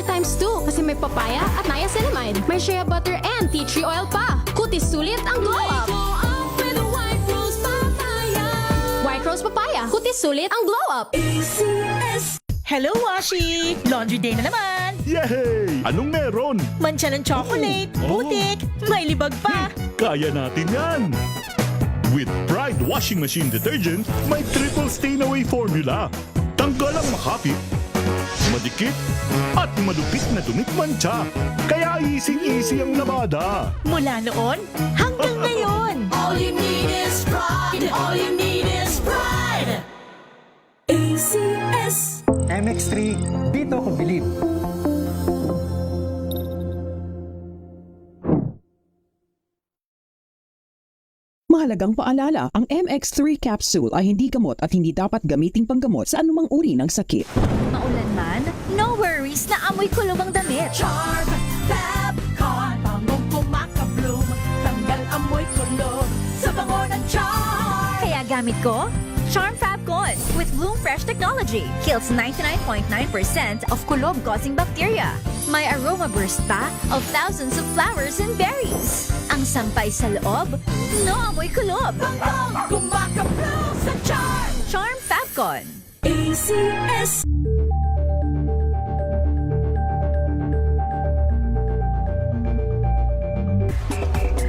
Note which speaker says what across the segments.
Speaker 1: times 2 kasi may papaya at niacinamide. May shea butter and tea tree oil pa. Kutis sulit ang glow up. White rose papaya. Kutis sulit ang glow up.
Speaker 2: Hello, Washi! Laundry day na naman!
Speaker 3: Yay! Anong meron?
Speaker 2: Mancha ng chocolate, putik, may libag pa!
Speaker 3: Kaya natin yan! With Pride Washing Machine Detergent, may triple stain-away formula. Tanggal ang makapit, madikit, at malupit na dumit mancha. Kaya easy-easy ang labada.
Speaker 2: Mula noon hanggang ngayon!
Speaker 4: All you need is pride. All you need is pride. ACS.
Speaker 5: MX3, dito ko believe.
Speaker 6: Mahalagang paalala, ang MX3 capsule ay hindi gamot at hindi dapat gamiting panggamot sa anumang uri ng sakit.
Speaker 7: Maulan man, no worries na amoy kulog ang damit.
Speaker 4: Charm, Fab, Con, bangong kumakabloom. Tanggal amoy kulog sa bango ng charm.
Speaker 7: Kaya gamit ko, Charm Fab Con with Bloom Fresh technology. Kills 99.9% of kulog-causing bacteria. May aroma burst pa of thousands of flowers and berries. Ang sampay sa loob, no amoy kulob.
Speaker 4: Bangong kumakabloom sa charm.
Speaker 7: Charm Fab Con.
Speaker 4: ACS.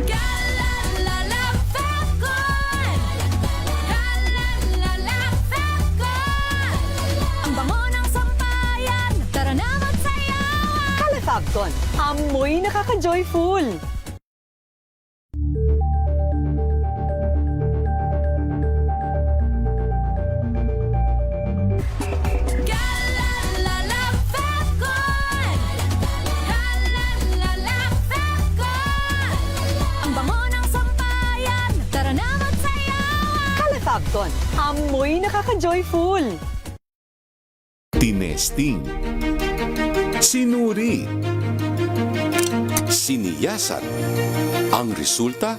Speaker 4: Galalala, Fabcon! Galalala, Fabcon! Ang bango ng sampayan, tara na magsayawan!
Speaker 2: Calafabcon, amoy nakaka-joyful!
Speaker 4: Galalala, Fabcon! Galalala, Fabcon! Ang bango ng sampayan, tara na magsayawan!
Speaker 2: Calafabcon, amoy nakaka-joyful!
Speaker 8: Tinesting, sinuri, siniyasan. Ang resulta?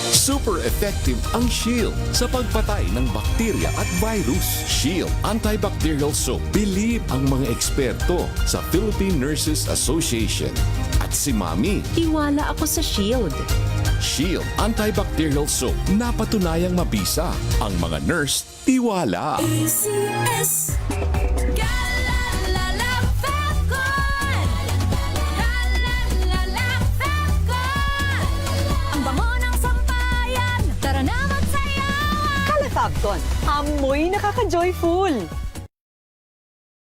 Speaker 8: Super effective ang Shield sa pagpatay ng bakterya at virus. Shield Antibacterial Soap. Believe ang mga eksperto sa Philippine Nurses Association. At si Mami,
Speaker 1: Tiwala ako sa Shield.
Speaker 8: Shield Antibacterial Soap. Napatunayang mabisa. Ang mga nurse, tiwala.
Speaker 4: ACS. Galalala, Fabcon! Galalala, Fabcon! Ang bango ng sampayan, tara na magsayawan!
Speaker 2: Calafabcon, amoy nakaka-joyful!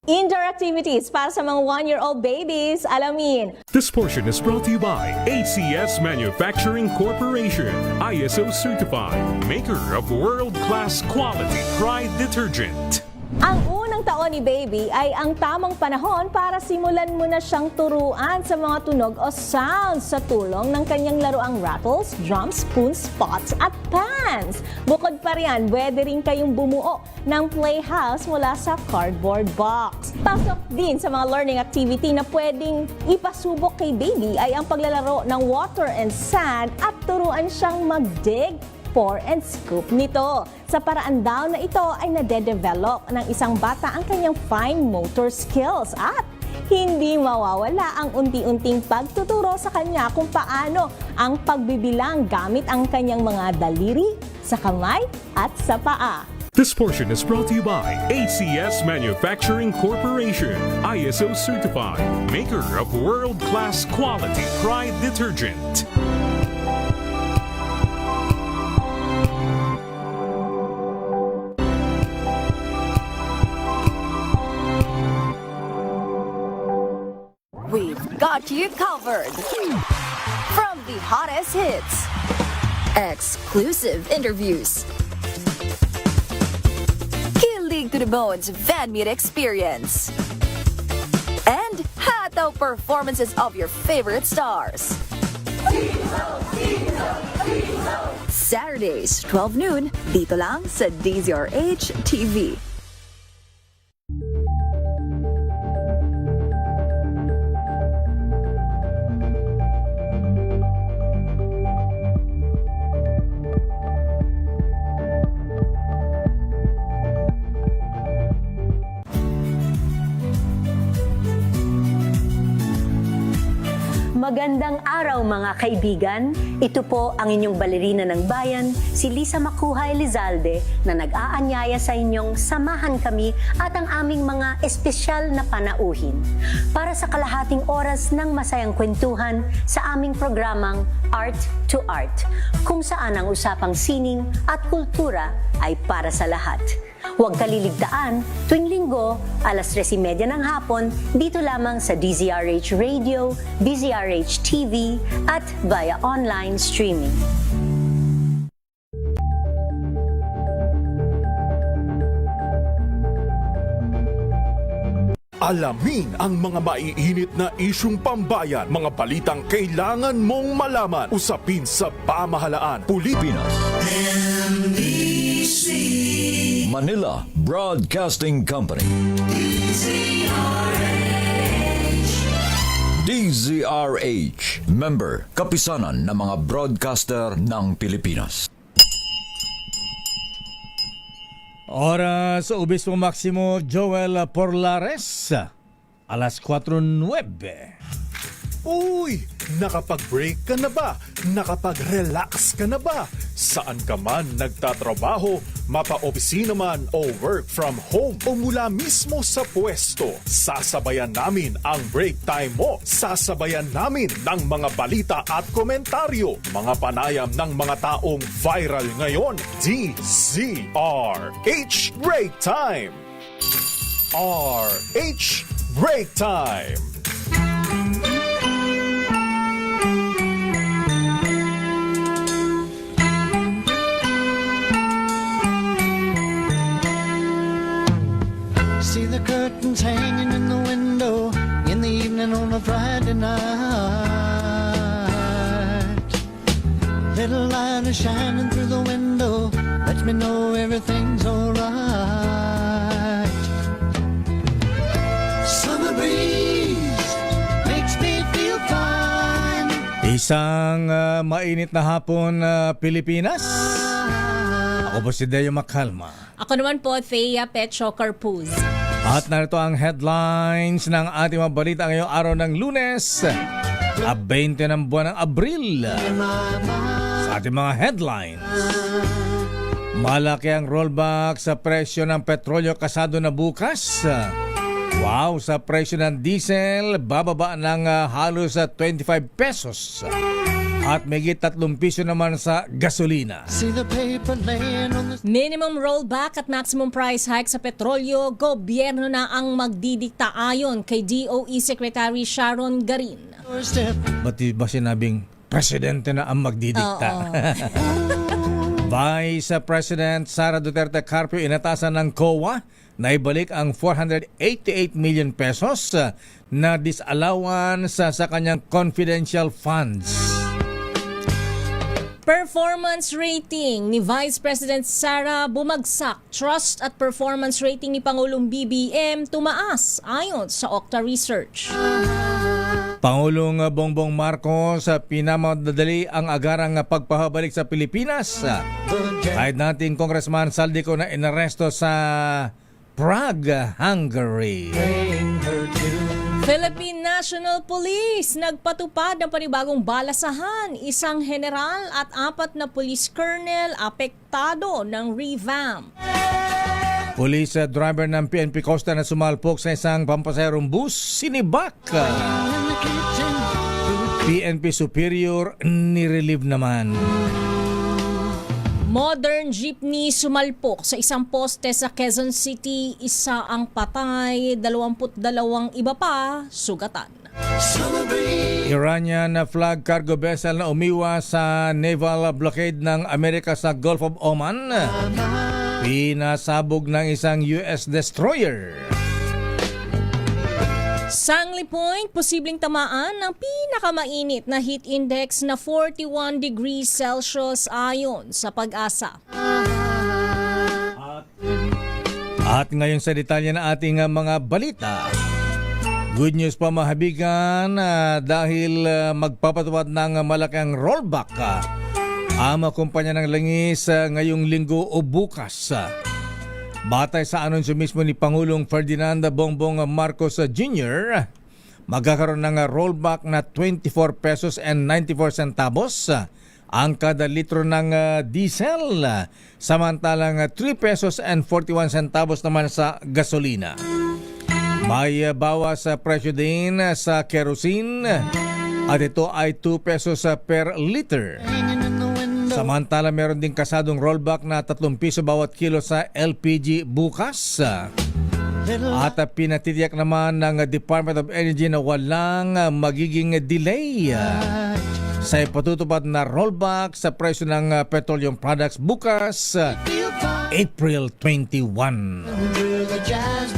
Speaker 9: Indoor activities para sa mga 1-year-old babies. Alamin.
Speaker 10: This portion is brought to you by ACS Manufacturing Corporation, ISO certified, maker of world-class quality Pride detergent.
Speaker 9: Ang unang taon ni baby ay ang tamang panahon para simulan mo na siyang turuan sa mga tunog o sounds sa tulong ng kanyang laruang rattles, drums, spoons, pots at pans. Bukod pa riyan, pwede rin kayong bumuo ng playhouse mula sa cardboard box. Pasok din sa mga learning activity na pwedeng ipasubok kay baby ay ang paglalaro ng water and sand at turuan siyang mag-dig, pour and scoop nito. Sa paraan daw na ito ay nade-develop ng isang bata ang kanyang fine motor skills at hindi mawawala ang unti-unting pagtuturo sa kanya kung paano ang pagbibilang gamit ang kanyang mga daliri, sa kamay at sa paa.
Speaker 10: This portion is brought to you by ACS Manufacturing Corporation, ISO certified, maker of world-class quality Pride detergent.
Speaker 4: We've got you covered. From the hottest hits, exclusive interviews, kilig to the bones fan meet experience, and hataw performances of your favorite stars. Saturdays, 12 noon, dito lang sa DZRH TV.
Speaker 11: Magandang araw mga kaibigan. Ito po ang inyong balerina ng bayan, si Lisa Makuha Elizalde, na nag-aanyaya sa inyong samahan kami at ang aming mga espesyal na panauhin para sa kalahating oras ng masayang kwentuhan sa aming programang Art to Art, kung saan ang usapang sining at kultura ay para sa lahat. Huwag kaliligtaan, tuwing linggo, alas 3:30 ng hapon, dito lamang sa DZRH Radio, DZRH TV, at via online streaming.
Speaker 12: Alamin ang mga maiinit na isyung pambayan, mga balitang kailangan mong malaman, usapin sa pamahalaan, Pilipinas.
Speaker 13: Manila Broadcasting Company. DZRH. Member, kapisanan ng mga broadcaster ng Pilipinas.
Speaker 14: Oras Obispo Maximo Joel Porlares, alas 4:09.
Speaker 12: Uy! Nakapag-break ka na ba? Nakapag-relax ka na ba? Saan ka man nagtatrabaho, mapa-opisina man o work from home o mula mismo sa pwesto, sasabayan namin ang break time mo. Sasabayan namin ng mga balita at komentaryo, mga panayam ng mga taong viral ngayon. DZRH Break Time! RH Break Time!
Speaker 15: See the curtains hanging in the window in the evening on a Friday night. Little light is shining through the window, lets me know everything's alright. Summer breeze makes me feel fine.
Speaker 14: Isang mainit na hapon, Pilipinas. Ako po si Deo Macalma.
Speaker 1: Ako naman po, Thea Pecho Carpuz.
Speaker 14: At narito ang headlines ng ating mga balita ngayong araw ng Lunes, 20 ng buwan ng Abril. Sa ating mga headlines, malaki ang rollback sa presyo ng petrolyo kasado na bukas. Wow, sa presyo ng diesel, bababa ng halos 25 pesos. At megit 3 piso naman sa gasolina.
Speaker 1: Minimum rollback at maximum price hike sa petrolyo, gobyerno na ang magdidikta ayon kay DOE Secretary Sharon Garin.
Speaker 14: Ba't ba sinabing presidente na ang magdidikta? Vice President Sara Duterte Carpio inatasan ng COA na ibalik ang 488 million pesos na disallowance sa kanyang confidential funds.
Speaker 1: Performance rating ni Vice President Sara bumagsak. Trust at performance rating ni Pangulong BBM tumaas ayon sa Okta Research.
Speaker 14: Pangulong Bongbong Marcos pinamadali ang agarang pagpabalik sa Pilipinas. Kahit nating Congressman Saldico na inaresto sa Prague, Hungary.
Speaker 1: Philippine National Police nagpatupad ng panibagong balasahan. Isang general at 4 na police colonel apektado ng revamp.
Speaker 14: Police driver ng PNP Costa na sumalpok sa isang pampasaherong bus, sinibak. PNP Superior nirelieve naman.
Speaker 1: Modern jeepney sumalpok sa isang poste sa Quezon City. Isa ang patay, 22 iba pa sugatan.
Speaker 14: Iranian flag cargo vessel na umiwas sa naval blockade ng Amerika sa Gulf of Oman. Pinasabog ng isang US destroyer.
Speaker 1: Sangley Point, posibleng tamaan ng pinakamainit na heat index na 41 degrees Celsius ayon sa Pag-asa.
Speaker 14: At ngayon sa detalye na ating mga balita. Good news pa mahabigan dahil magpapatupad ng malaking rollback ang kumpanya ng langis ngayong linggo o bukas. Batay sa anunsyo mismo ni Pangulong Ferdinand Bongbong Marcos Jr., magkakaroon ng rollback na 24 pesos and 94 centavos ang kada litro ng diesel, samantalang 3 pesos and 41 centavos naman sa gasolina. May bawas sa presyo din sa kerosene at ito ay 2 pesos per liter. Samantala meron din kasadong rollback na 3 piso bawat kilo sa LPG bukas. At pinatitiyak naman ng Department of Energy na walang magiging delay sa ipatutupad na rollback sa presyo ng petroleum products bukas, April 21.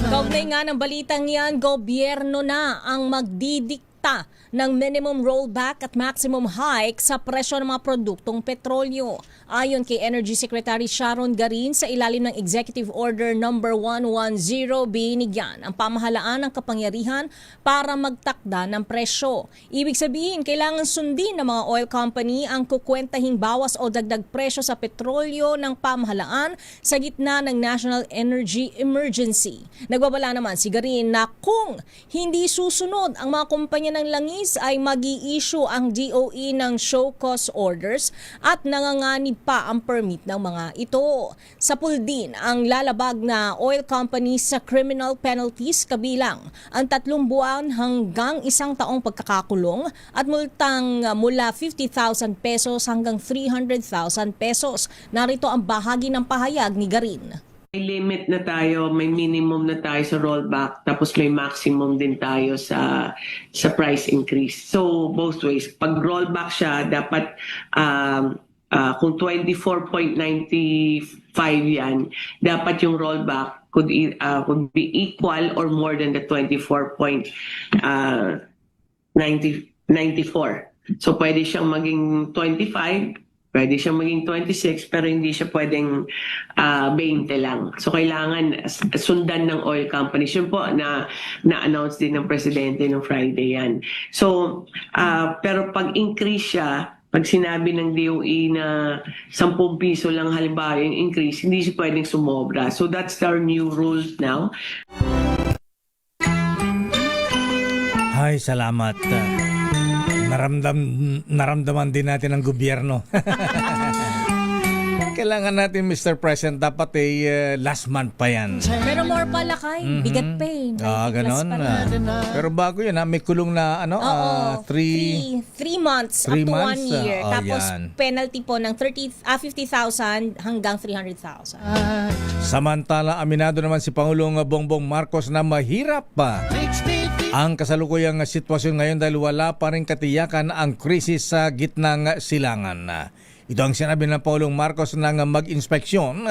Speaker 1: Kaugnay nga ng balitang yan, gobyerno na ang magdidikta ng minimum rollback at maximum hike sa presyo ng mga produktong petrolyo. Ayon kay Energy Secretary Sharon Garin, sa ilalim ng Executive Order No. 110, binigyan ang pamahalaan ng kapangyarihan para magtakda ng presyo. Ibig sabihin, kailangan sundin ng mga oil company ang kukwentahing bawas o dagdag presyo sa petrolyo ng pamahalaan sa gitna ng National Energy Emergency. Nagbabala naman si Garin na kung hindi susunod ang mga kumpanya ng langis ay mag-i-issue ang DOE ng show cause orders at nanganganib pa ang permit ng mga ito. Sapul din ang lalabag na oil companies sa criminal penalties, kabilang ang 3 buwan hanggang 1 taong pagkakakulong at multang mula 50,000 pesos hanggang 300,000 pesos. Narito ang bahagi ng pahayag ni Garin.
Speaker 16: May limit na tayo, may minimum na tayo sa rollback, tapos may maximum din tayo sa price increase. So both ways. Pag rollback siya, dapat kung 24.95 yan, dapat yung rollback could be equal or more than the 24.94. So pwede siyang maging 25, pwede siyang maging 26, pero hindi siya pwedeng 20 lang. So kailangan sundan ng oil companies. Yun po na-announce din ng presidente ng Friday yan. So, pero pag increase siya, pag sinabi ng DOE na 10 piso lang halimbawa yung increase, hindi siya pwedeng sumobra. So that's our new rules now.
Speaker 14: Ay, salamat. Naramdaman din natin ang gobyerno. Kailangan natin, Mr. President, dapat last month pa yan.
Speaker 1: Pero more pala kay, bigat pa eh.
Speaker 14: Ganon. Pero bago yun, may kulong na 3
Speaker 1: months up to 1 year. Tapos penalty po ng 50,000 hanggang 300,000.
Speaker 14: Samantala, aminado naman si Pangulong Bongbong Marcos na mahirap pa ang kasalukuyang sitwasyon ngayon dahil wala pa rin katiyakan ang krisis sa gitnang silangan. Ito ang sinabi ng Pangulong Marcos nang mag-inspeksyon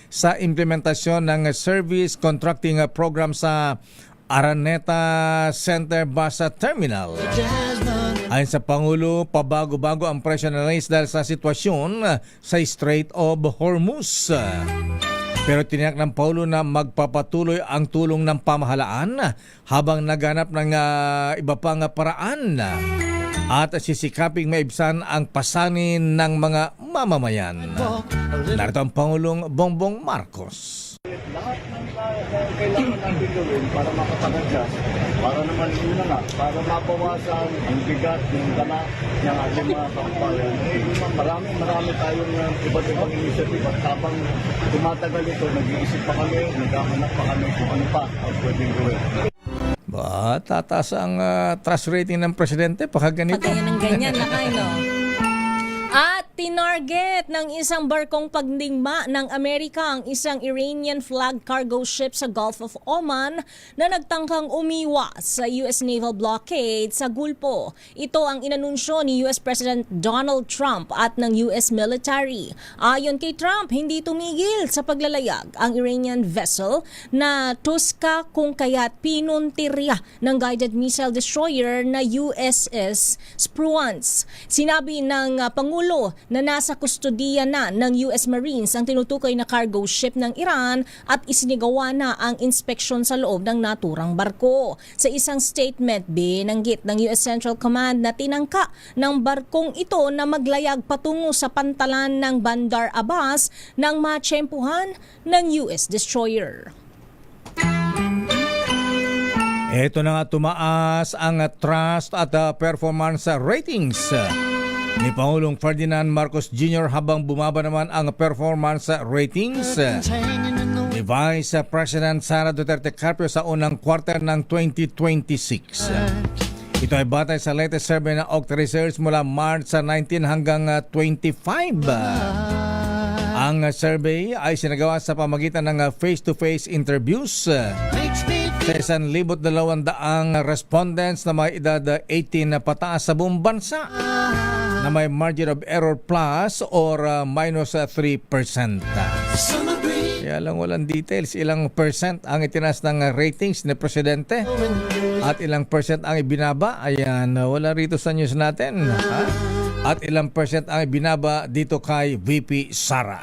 Speaker 14: sa implementasyon ng service contracting program sa Araneta Center Bus Terminal. Ayon sa Pangulo, pabago-bago ang presyo ng langis dahil sa sitwasyon sa Strait of Hormuz. Pero tiniyak ng Pangulo na magpapatuloy ang tulong ng pamahalaan habang naghanap ng iba pang paraan at sisikaping maibsan ang pasanin ng mga mamamayan. Narito ang Pangulong Bongbong Marcos.
Speaker 17: Lahat ng kailangan natin gawin para makapag-adjust, para naman yun na nga, para mabawasan ang bigat ng dala ng ating mga kampayan. Marami tayong iba't ibang initiative at habang tumatagal ito, nag-iisip pa kami, naghahanap pa kami kung ano pa ang pwedeng gawin.
Speaker 14: Tataas ang trust rating ng presidente pagka ganito.
Speaker 1: Ganyan na kayo, no? At tinarget ng isang barkong pagdigma ng Amerika ang isang Iranian flag cargo ship sa Gulf of Oman na nagtangkang umiwas sa US naval blockade sa Gulpo. Ito ang inanunsyo ni US President Donald Trump at ng US military. Ayon kay Trump, hindi tumigil sa paglalayag ang Iranian vessel na Tuska kung kaya't pinuntirya ng guided missile destroyer na USS Spruance. Sinabi ng Pangulo na nasa kustodiya na ng US Marines ang tinutukoy na cargo ship ng Iran at isinigawa na ang inspeksyon sa loob ng naturang barko. Sa isang statement, binanggit ng US Central Command na tinangka ng barkong ito na maglayag patungo sa pantalan ng Bandar Abbas nang matsyempuhan ng US destroyer.
Speaker 14: Ito na nga tumaas ang trust at performance ratings ni Pangulong Ferdinand Marcos Jr. habang bumaba naman ang performance ratings ni Vice President Sara Duterte Carpio sa unang quarter ng 2026. Ito ay batay sa latest survey ng Octa Research mula March 19 hanggang 25. Ang survey ay sinagawa sa pamagitan ng face-to-face interviews sa 1,200 respondents na may edad 18 na pataas sa buong bansa na may margin of error plus or minus 3%. Kaya lang walang details, ilang percent ang itinas ng ratings ni Presidente at ilang percent ang ibinaba. Ayan, wala rito sa news natin. Ha? At ilang percent ang ibinaba dito kay VP Sara.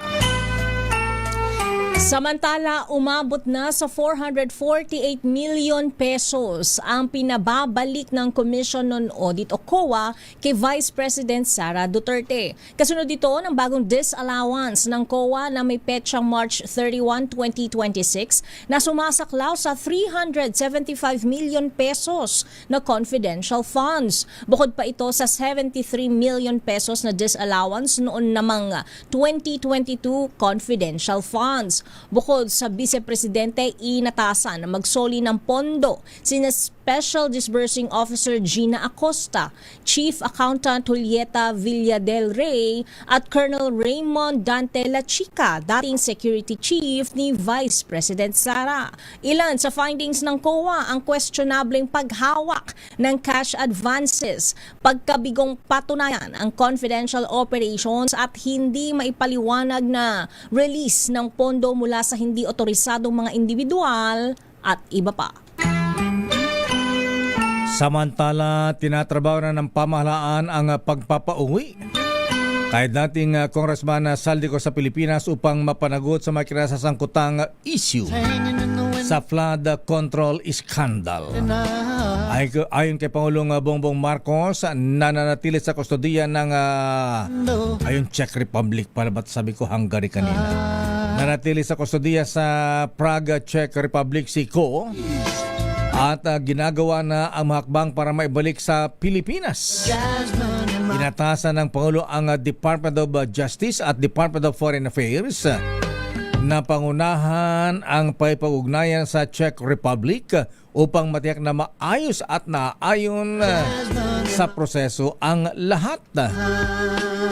Speaker 1: Samantala, umabot na sa 448 million pesos ang pinababalik ng Commission on Audit o COA kay Vice President Sara Duterte. Kasunod dito ng bagong disallowance ng COA na may petsang March 31, 2026 na sumasaklaw sa 375 million pesos na confidential funds. Bukod pa ito sa 73 million pesos na disallowance noon namang 2022 confidential funds. Bukod sa Vice Presidente, inatasan na magsoli ng pondo sina Special Disbursing Officer Gina Acosta, Chief Accountant Julieta Villadel Rey at Colonel Raymond Dante La Chica, dating Security Chief ni Vice President Sara. Ilan sa findings ng COA ang questionableng paghawak ng cash advances, pagkabigong patunayan ang confidential operations at hindi maipaliwanag na release ng pondo mula sa hindi otorisadong mga individual at iba pa.
Speaker 14: Samantala, tinatrabaho na ng pamahalaan ang pagpapauwi kahit dating Congressman Saldico sa Pilipinas upang mapanagot sa mga kinasasangkutang issue sa flood control scandal. Ayon kay Pangulong Bongbong Marcos, nananatili sa kustodiya ng ayon Czech Republic, pala ba't sabi ko Hungary kanina. Nanatili sa kustodiya sa Prague, Czech Republic si Ko at ginagawa na ang hakbang para maibalik sa Pilipinas. Inatasan ng Pangulo ang Department of Justice at Department of Foreign Affairs na pangunahan ang paipag-ugnayan sa Czech Republic upang matiyak na maayos at naayon sa proseso ang lahat.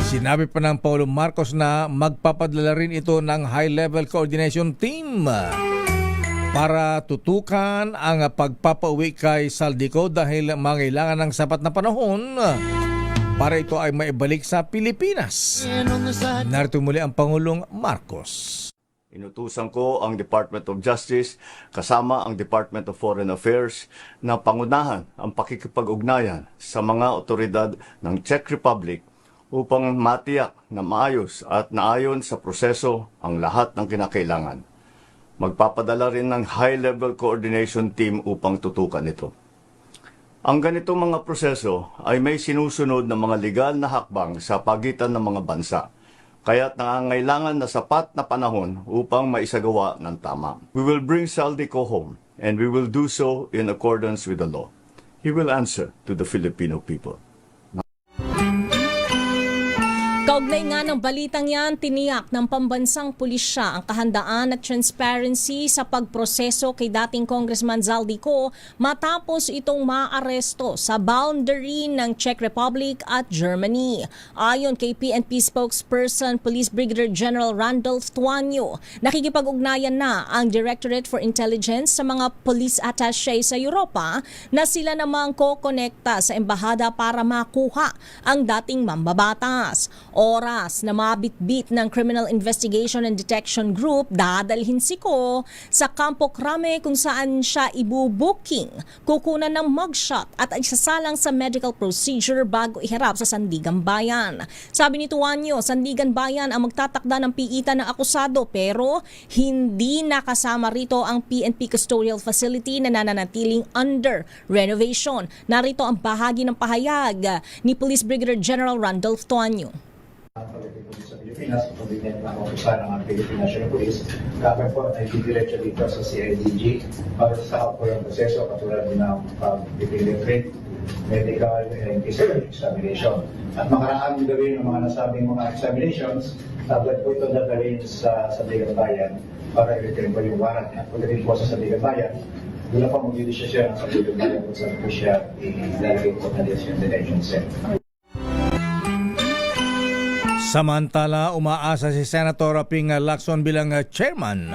Speaker 14: Sinabi pa ng Pangulo Marcos na magpapadala rin ito ng high-level coordination team para tutukan ang pagpapauwi kay Saldico dahil mangailangan ng sapat na panahon para ito ay maibalik sa Pilipinas. Narito muli ang Pangulong Marcos.
Speaker 17: Inutusan ko ang Department of Justice kasama ang Department of Foreign Affairs na pangunahan ang pakikipag-ugnayan sa mga otoridad ng Czech Republic upang matiyak na maayos at naayon sa proseso ang lahat ng kinakailangan. Magpapadala rin ng high-level coordination team upang tutukan ito. Ang ganitong mga proseso ay may sinusunod na mga legal na hakbang sa pagitan ng mga bansa, kaya't nangangailangan na sapat na panahon upang maisagawa ng tama. We will bring Saldico home, and we will do so in accordance with the law. He will answer to the Filipino people.
Speaker 1: Kaugnay nga ng balitang yan, tiniyak ng pambansang pulisya ang kahandaan at transparency sa pagproseso kay dating Congressman Zaldico matapos itong maaresto sa boundary ng Czech Republic at Germany. Ayon kay PNP spokesperson Police Brigadier General Randolph Tuanyo, nakikipag-ugnayan na ang Directorate for Intelligence sa mga police attaché sa Europa na sila namang kokonekta sa embahada para makuha ang dating mambabatas. Oras na mabitbit ng Criminal Investigation and Detection Group, dadalhin si Ko sa Campo Crame kung saan siya ibubuking, kukunan ng mugshot at isasalang sa medical procedure bago iharap sa Sandigan Bayan. Sabi ni Tuanyo, Sandigan Bayan ang magtatakda ng piitan ng akusado pero hindi nakasama rito ang PNP Custodial Facility na nananatiling under renovation. Narito ang bahagi ng pahayag ni Police Brigadier General Randolph Tuanyo.
Speaker 5: Pilipinas, kundi din ang opisal ng Philippine National Police. Kami po ay didiretso dito sa CIDG para sa po yung proseso katulad ng pag-fingerprint, medical and physical examination. At makaraan gawin ng mga nasabing mga examinations, tablet po ito dadalhin sa Sandigan Bayan para i-return po yung warrant. At pagdating po sa Sandigan Bayan, doon na po mag-desisyon ang Sandigan Bayan kung saan po siya ilalagay po na detention center.
Speaker 14: Samantala, umaasa si Senator Ping Lacson bilang chairman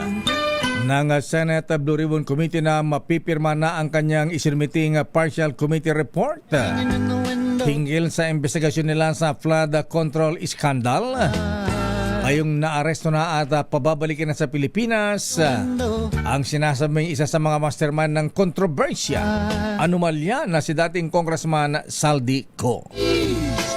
Speaker 14: ng Senate Blue Ribbon Committee na mapipirma na ang kanyang isinimiting partial committee report hinggil sa investigasyon nila sa flood control scandal. Ngayong naaresto na at pababalikin na sa Pilipinas ang sinasabing isa sa mga mastermind ng kontrobersya, anomalya na si dating Congressman Saldi Co.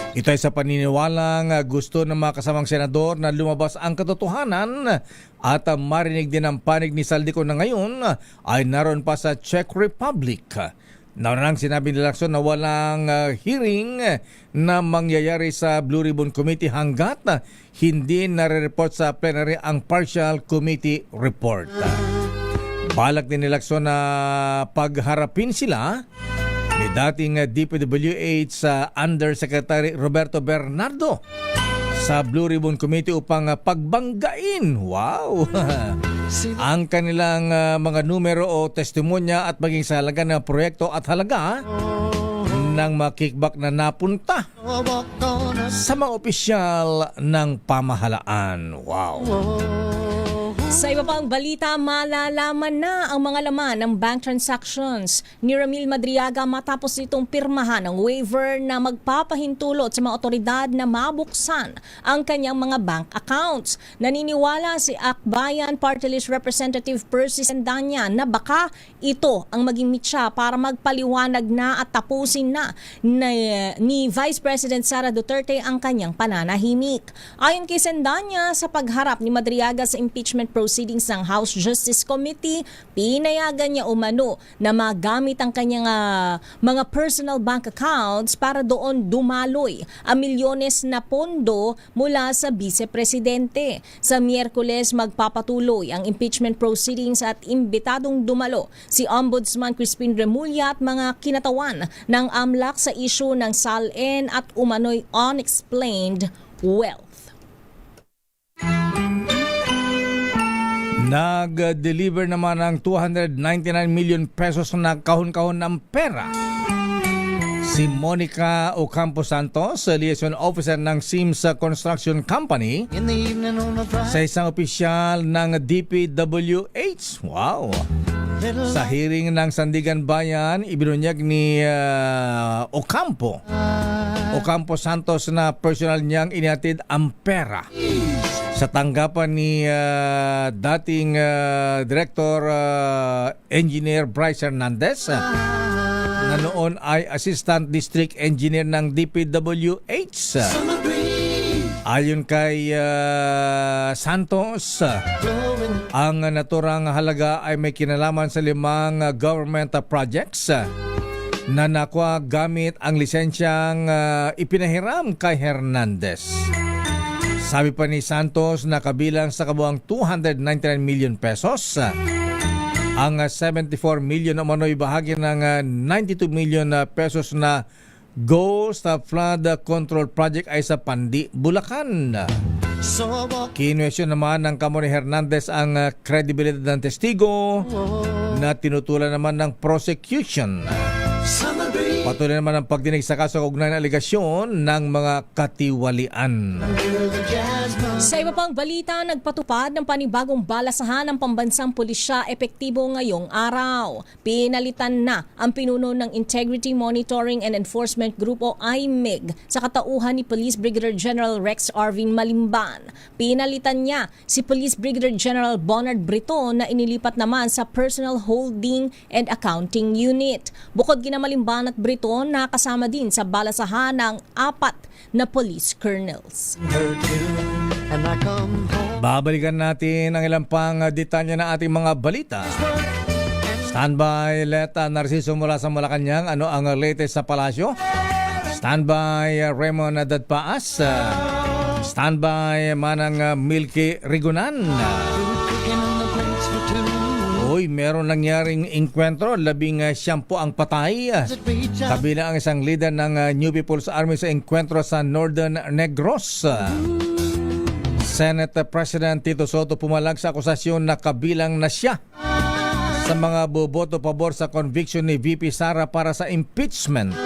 Speaker 14: Ito ay sa paniniwalang gusto ng mga kasamang senador na lumabas ang katotohanan at marinig din ang panig ni Saldico na ngayon ay naroon pa sa Czech Republic. Naunang sinabi ni Lacson na walang hearing na mangyayari sa Blue Ribbon Committee hanggat hindi nare-report sa plenary ang partial committee report. Balak din ni Lacson na pagharapin sila ni dating DPWH Undersecretary Roberto Bernardo sa Blue Ribbon Committee upang pagbanggain ang kanilang mga numero o testimonya at maging sa halaga ng proyekto at halaga ng mga kickback na napunta sa mga opisyal ng pamahalaan.
Speaker 1: Sa iba pang balita, malalaman na ang mga laman ng bank transactions ni Ramil Madriaga matapos itong pirmahan ng waiver na magpapahintulot sa mga otoridad na mabuksan ang kanyang mga bank accounts. Naniniwala si Akbayan Party List Representative Percy Sendanya na baka ito ang maging mitya para magpaliwanag na at tapusin na ni Vice President Sara Duterte ang kanyang pananahimik. Ayon kay Sendanya, sa pagharap ni Madriaga sa impeachment proceedings ng House Justice Committee, pinayagan niya umano na magamit ang kanyang mga personal bank accounts para doon dumaloy ang milyones na pondo mula sa Vice-Presidente. Sa Miyerkules, magpapatuloy ang impeachment proceedings at imbitadong dumalo si Ombudsman Crispin Remulla at mga kinatawan ng AMLAC sa issue ng SALN at umano'y unexplained wealth.
Speaker 14: Nag-deliver naman ng 299 million pesos na kahon-kahon ng pera si Monica Ocampo Santos, liaison officer ng Sims Construction Company, sa isang opisyal ng DPWH. Sa hearing ng Sandigan Bayan, ibinunyag ni Ocampo Santos na personal niyang inihatid ang pera sa tanggapan ni dating Director Engineer Bryce Hernandez na noon ay Assistant District Engineer ng DPWH. Ayon kay Santos, ang naturang halaga ay may kinalaman sa 5 government projects na nakuha gamit ang lisensyang ipinahiram kay Hernandez. Sabi pa ni Santos na kabilang sa kabuang 299 million pesos, ang 74 million umano'y bahagi ng 92 million pesos na Ghost Flood Control Project ay sa Pandi, Bulacan. Kinuwestiyon naman ng kamo ni Hernandez ang credibility ng testigo na tinutulan naman ng prosecution. Patuloy naman ang pagdinig sa kaso kaugnay ng aligasyon ng mga katiwalian.
Speaker 1: Sa iba pang balita, nagpatupad ng panibagong balasahan ng pambansang pulisya epektibo ngayong araw. Pinalitan na ang pinuno ng Integrity Monitoring and Enforcement Group o IMEG sa katauhan ni Police Brigadier General Rex Arvin Malimban. Pinalitan niya si Police Brigadier General Bonard Brito na inilipat naman sa Personal Holding and Accounting Unit. Bukod kina Malimban at Brito, nakasama din sa balasahan ng 4 na police colonels.
Speaker 14: Babalikan natin ang ilang pang detalye na ating mga balita. Standby Leta Narciso mula sa Malacanang. Ano ang latest sa palasyo? Standby Raymond Dadpaas. Standby manang Milky Rigunan. Uy, meron nangyaring inkwentro, 19 ang patay. Kabilang ang isang leader ng New People's Army sa inkwentro sa Northern Negros. Senate President Tito Soto pumalag sa akusasyon na kabilang na siya sa mga boboto pabor sa conviction ni VP Sara para sa impeachment.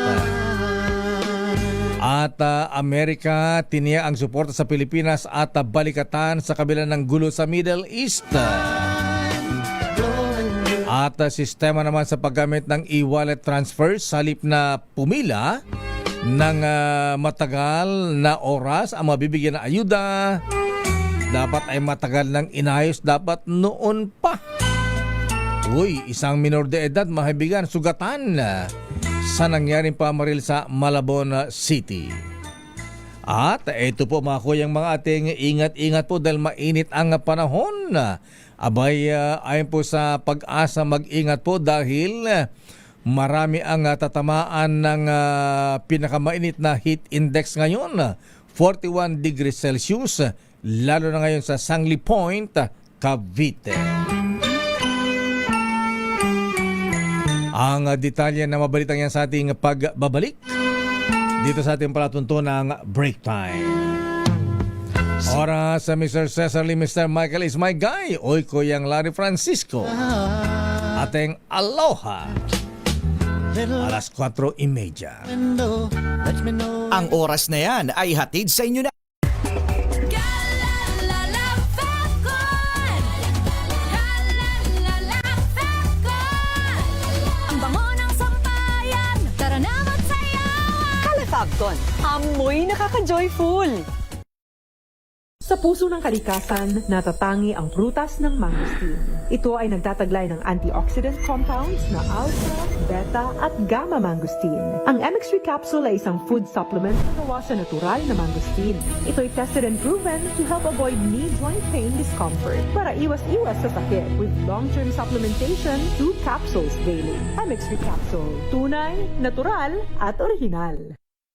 Speaker 14: At Amerika tiniya ang suporta sa Pilipinas at balikatan sa kabila ng gulo sa Middle East. At sistema naman sa paggamit ng e-wallet transfers halip na pumila ng matagal na oras ang mabibigyan na ayuda. Dapat ay matagal ng inayos, dapat noon pa. Uy, isang minor de edad mahibigan sugatan sa nangyaring pamaril sa Malabon City. At ito po mga kuyang mga ating ingat-ingat po dahil mainit ang panahon. Abay, ayon po sa Pag-asa, mag-ingat po dahil marami ang tatamaan ng pinakamainit na heat index ngayon. 41 degrees Celsius, lalo na ngayon sa Sangli Point, Cavite. Ang detalye na mabalitang yan sa ating pagbabalik dito sa ating palatuntunang break time. Oras sa Mr. Cesar Lee, Mr. Michael is my guy. Oy, Kuyang Larry Francisco. Ating aloha. Alas 4:30.
Speaker 2: Ang oras na yan ay hatid sa inyo na
Speaker 18: Fabcon. Amoy nakaka-joyful! Sa puso ng kalikasan, natatangi ang prutas ng mangosteen. Ito ay nagtataglay ng antioxidant compounds na alpha, beta at gamma mangosteen. Ang MX3 capsule ay isang food supplement na gawa sa natural na mangosteen. Ito ay tested and proven to help avoid knee joint pain discomfort para iwas-iwas sa sakit with long-term supplementation 2 capsules daily. MX3 capsule. Tunay, natural at original.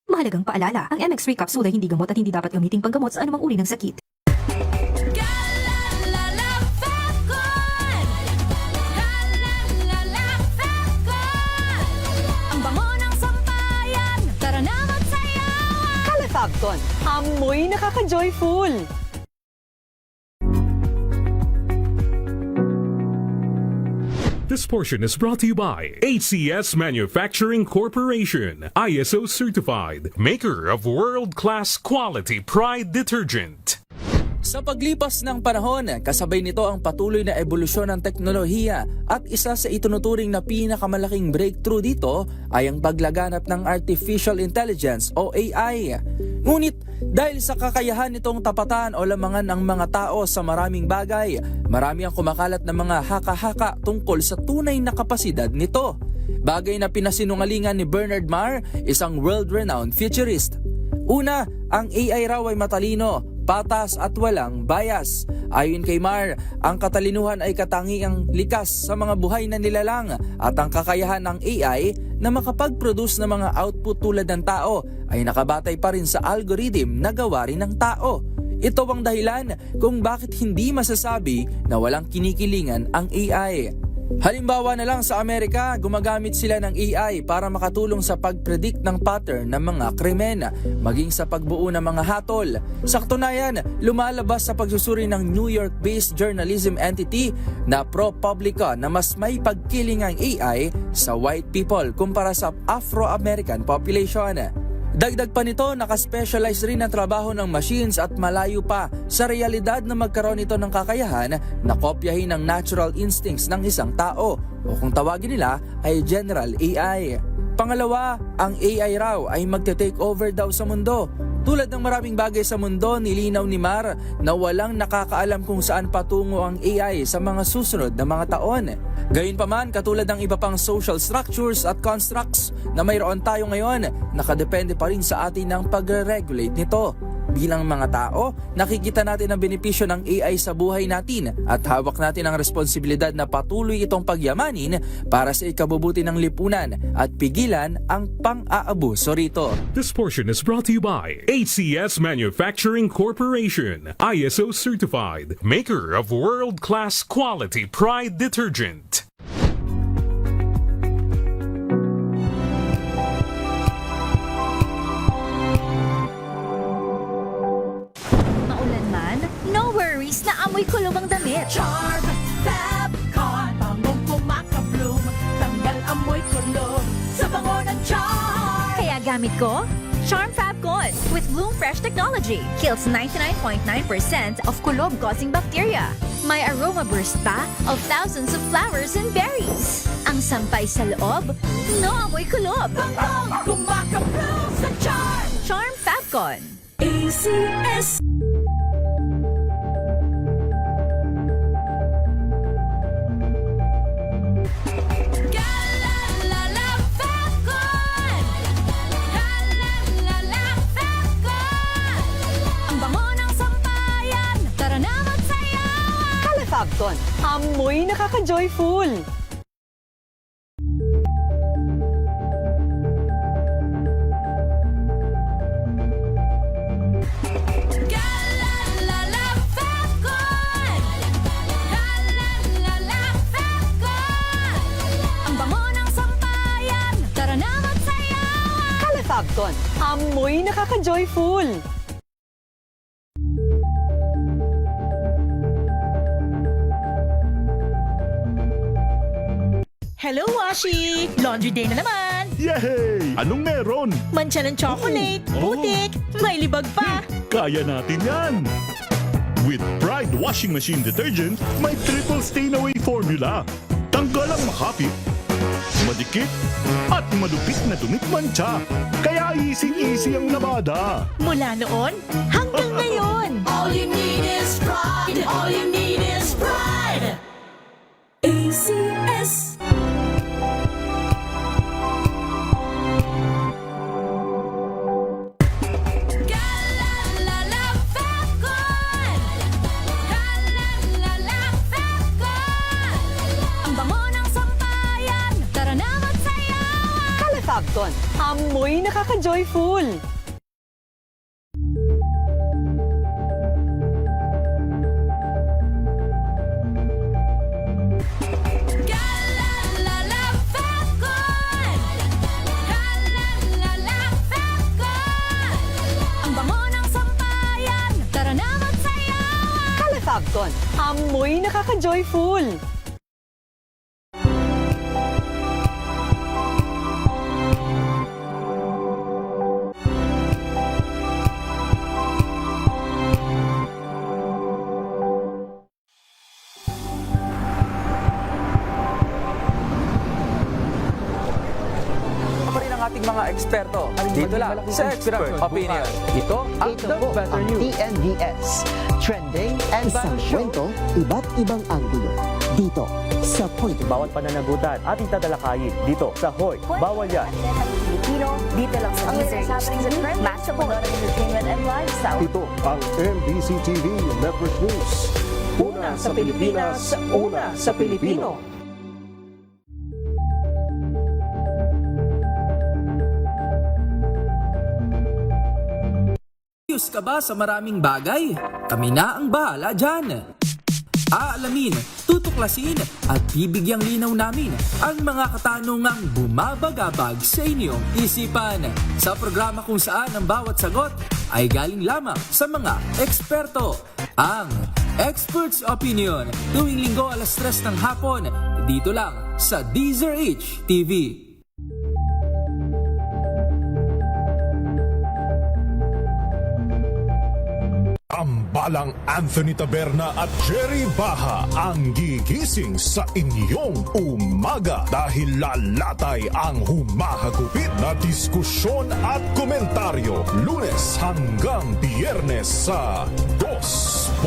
Speaker 19: Mahalagang paalala, ang MX3 capsule ay hindi gamot at hindi dapat gamiting panggamot sa anumang uri ng sakit.
Speaker 18: Ang bango ng sampayan, tara na magsayawan! Calefabcon, amoy nakaka-joyful!
Speaker 10: This portion is brought to you by HCS Manufacturing Corporation, ISO certified, maker of world-class quality Pride detergent.
Speaker 20: Sa paglipas ng panahon, kasabay nito ang patuloy na ebolusyon ng teknolohiya at isa sa itunuturing na pinakamalaking breakthrough dito ay ang paglaganap ng Artificial Intelligence o AI. Ngunit dahil sa kakayahan nitong tapatan o lamangan ang mga tao sa maraming bagay, marami ang kumakalat na mga haka-haka tungkol sa tunay na kapasidad nito. Bagay na pinasinungalingan ni Bernard Marr, isang world-renowned futurist. Una, ang AI raw ay matalino, patas at walang bias. Ayon kay Marr, ang katalinuhan ay katangiang likas sa mga buhay na nilalang at ang kakayahan ng AI na makapag-produce ng mga output tulad ng tao ay nakabatay pa rin sa algorithm na gawa rin ng tao. Ito ang dahilan kung bakit hindi masasabi na walang kinikilingan ang AI. Halimbawa na lang sa Amerika, gumagamit sila ng AI para makatulong sa pag-predict ng pattern ng mga krimen, maging sa pagbuo ng mga hatol. Sa katunayan, lumalabas sa pagsusuri ng New York-based journalism entity na ProPublica na mas may pagkiling ang AI sa white people kumpara sa Afro-American population. Dagdag pa nito, nakaspecialize rin ang trabaho ng machines at malayo pa sa realidad na magkaroon ito ng kakayahan na kopyahin ang natural instincts ng isang tao o kung tawagin nila ay General AI. Pangalawa, ang AI raw ay magte-take over daw sa mundo. Tulad ng maraming bagay sa mundo, nilinaw ni Marr na walang nakakaalam kung saan patungo ang AI sa mga susunod na mga taon. Gayunpaman, katulad ng iba pang social structures at constructs na mayroon tayo ngayon, nakadepende pa rin sa atin ang pagre-regulate nito. Bilang mga tao, nakikita natin ang benepisyo ng AI sa buhay natin at hawak natin ang responsibilidad na patuloy itong pagyamanin para sa ikabubuti ng lipunan at pigilan ang pang-aabuso rito.
Speaker 10: This portion is brought to you by ACS Manufacturing Corporation, ISO certified, maker of world-class quality Pride detergent.
Speaker 7: Maulan man, no worries na amoy kulob ang damit.
Speaker 2: Charm Fabcon, bangong kumakabloom, tanggal amoy kulob sa bango ng charm.
Speaker 7: Kaya gamit ko, Charm Fabcon with Bloom Fresh Technology. Kills 99.9% of kulob-causing bacteria. May aroma burst pa of thousands of flowers and berries. Ang sampay sa loob, no amoy kulob.
Speaker 2: Bangong kumakabloom sa charm.
Speaker 7: Charm Fabcon.
Speaker 2: ACS.
Speaker 18: Fabcon, amoy nakaka-joyful.
Speaker 2: Ang bango ng sampayan, tara na magsayawan.
Speaker 18: Kala Fabcon, amoy nakaka-joyful.
Speaker 2: Hello, Washi! Laundry day na naman!
Speaker 3: Yay! Anong meron?
Speaker 2: Mancha ng chocolate, putik, may libag pa.
Speaker 3: Kaya natin yan! With Pride Washing Machine Detergent, may triple stain-away formula. Tanggal ang makapit, madikit, at madupit na dumit-mancha. Kaya easy-easy ang labada.
Speaker 2: Mula noon hanggang ngayon. All you need is pride. All you need is pride. ACS.
Speaker 18: Fabcon, amoy nakaka-joyful.
Speaker 2: Ang bango ng sampayan, tara na magsayawan.
Speaker 18: Kala Fabcon, amoy nakaka-joyful.
Speaker 20: Ating mga eksperto dito lang sa Expert Opinion.
Speaker 21: Ito ang The Better News. TNVS. Trending and
Speaker 22: Isang kwento, iba't ibang anggulo. Dito sa Point.
Speaker 23: Bawat pananagutan ating tatalakayin dito sa Hoy. Bawal yan.
Speaker 24: Pilipino, dito lang sa Deezer HTV, Match of Entertainment and Lifestyle.
Speaker 25: Ito ang MBC TV Network News. Una sa Pilipinas, una sa Pilipino.
Speaker 20: Curious ka ba sa maraming bagay? Kami na ang bahala dyan. Aalamin, tutuklasin at bibigyang linaw namin ang mga katanungang bumabagabag sa inyong isipan. Sa programa kung saan ang bawat sagot ay galing lamang sa mga eksperto. Ang Expert's Opinion, tuwing linggo 3:00 ng hapon, dito lang sa Deezer HTV.
Speaker 12: Tambalang Anthony Taberna at Jerry Baha ang gigising sa inyong umaga dahil lalatay ang humahagupit na diskusyon at komentaryo Lunes hanggang Biyernes sa 2x2.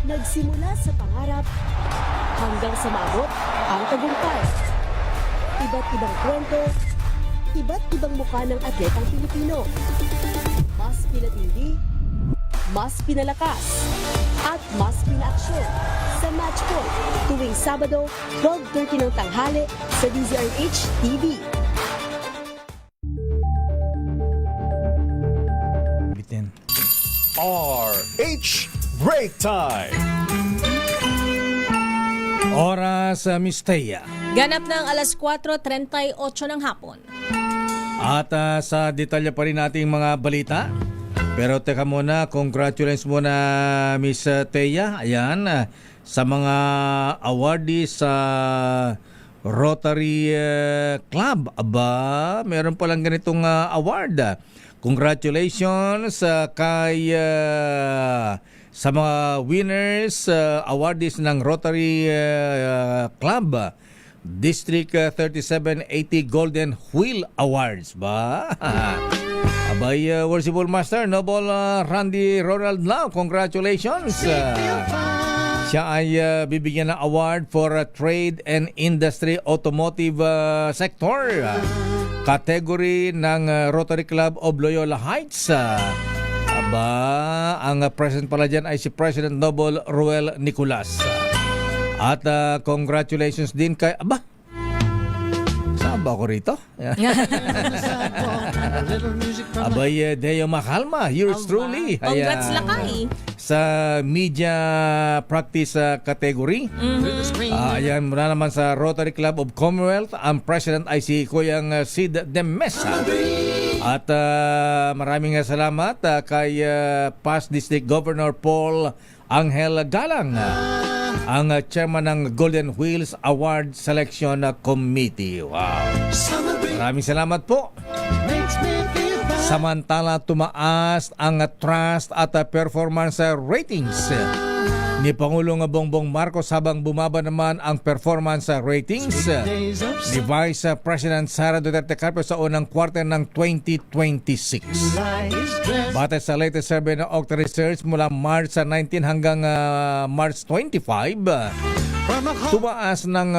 Speaker 22: Nagsimula sa pangarap
Speaker 4: hanggang sa maabot ang tagumpay. Iba't ibang kwento, iba't ibang mukha ng atletang Pilipino. Mas pinatindi, mas pinalakas, at mas pinaaksyon sa Match Point tuwing Sabado, 12:30 ng tanghali sa DZRH TV.
Speaker 12: RH Break Time!
Speaker 14: Oras, Miss Thea.
Speaker 1: Ganap ng alas 4:38 ng hapon.
Speaker 14: At sa detalye pa rin nating mga balita. Pero teka muna, congratulations muna Miss Thea. Ayan, sa mga awardees sa Rotary Club. Aba, meron palang ganitong award. Congratulations kay sa mga winners, awardees ng Rotary Club. District 3780 Golden Wheel Awards ba? Abay, Worshipful Master, Noble Randy Ronald Lau, congratulations! Siya ay bibigyan ng award for Trade and Industry Automotive Sector. Category ng Rotary Club of Loyola Heights. Aba, ang president pala dyan ay si President Noble Ruel Nicolas. At congratulations din kay... Aba, saan ba ako rito? Abay, Deo Makalma, yours truly.
Speaker 1: Congrats lakay.
Speaker 14: Sa media practice category. Ayan, mula naman sa Rotary Club of Commonwealth, ang president ay si Kuyang Sid de Mesa. At maraming salamat kay past District Governor Paul Angel Galang, ang chairman ng Golden Wheels Award Selection Committee. Wow. Maraming salamat po. Samantala, tumaas ang trust at performance ratings ni Pangulong Bongbong Marcos habang bumaba naman ang performance ratings ni Vice President Sara Duterte Carpio sa unang quarter ng 2026. Batay sa latest survey ng Okta Research mula March 19 hanggang March 25, tumaas ng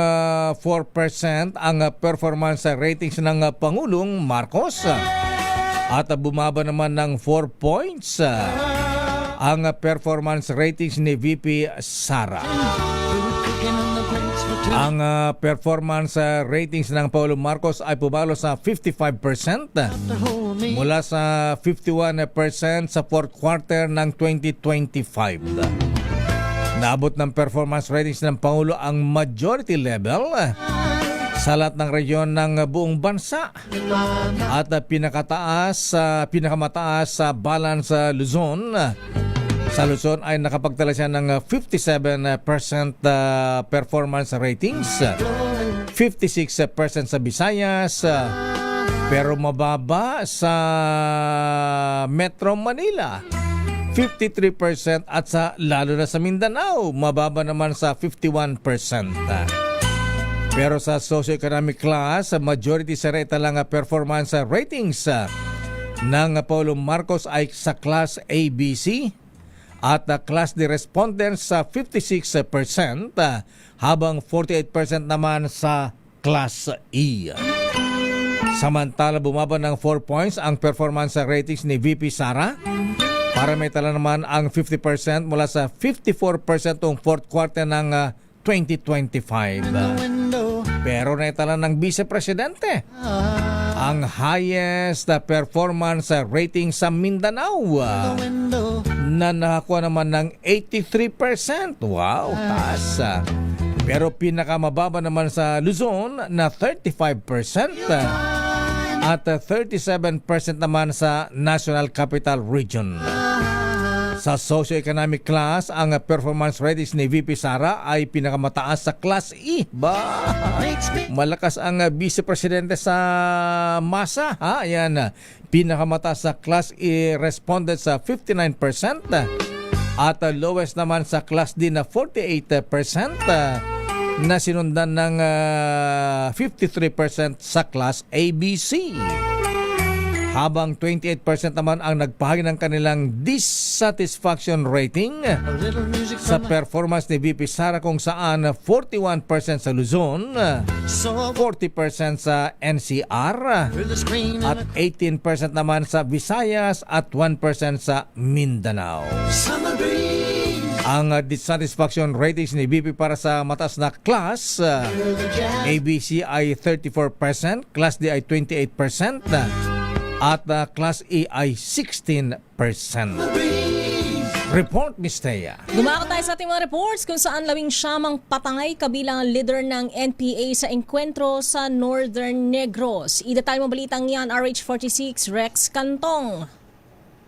Speaker 14: 4% ang performance ratings ng Pangulong Marcos at bumaba naman ng 4 points ang performance ratings ni VP Sara. Ang performance ratings ng Pangulong Marcos ay pumalo sa 55% mula sa 51% sa fourth quarter ng 2025. Naabot ng performance ratings ng Pangulo ang majority level sa lahat ng regiyon ng buong bansa at pinakamataas sa Balance Luzon. Sa Luzon ay nakapagtala siya ng 57% performance ratings, 56% sa Visayas, pero mababa sa Metro Manila, 53%, at sa lalo na sa Mindanao, mababa naman sa 51%. Pero sa socioeconomic class, majority sa reta lang performance ratings ng Pangulong Marcos ay sa class ABC at class D respondents sa 56%, habang 48% naman sa class E. Samantala, bumaba ng 4 points ang performance ratings ni VP Sara para may tala naman ang 50% mula sa 54% ng fourth quarter ng 2025. Pero naitala ng Vice Presidente ang highest performance rating sa Mindanao na nakakuha naman ng 83%. Wow, taas. Pero pinakamababa naman sa Luzon na 35% at 37% naman sa National Capital Region. Sa socioeconomic class, ang performance ratings ni VP Sara ay pinakamataas sa Class E. Malakas ang Vice Presidente sa masa. Ayan, pinakamataas sa Class E responded sa 59% at lowest naman sa Class D na 48%, na sinundan ng 53% sa Class ABC. habang 28% naman ang nagpahagi ng kanilang dissatisfaction rating sa performance ni VP Sara, kung saan 41% sa Luzon, 40% sa NCR, at 18% naman sa Visayas at 1% sa Mindanao. Ang dissatisfaction ratings ni VP para sa mataas na class, ABC ay 34%, Class D ay 28%, at Class E ay 16%. Report, Miss Thea.
Speaker 1: Dumako tayo sa ating mga reports kung saan 19 patangay kabilang ang leader ng NPA sa engkwentro sa Northern Negros. Idetalye mo balitang yan, RH46 Rex Cantong.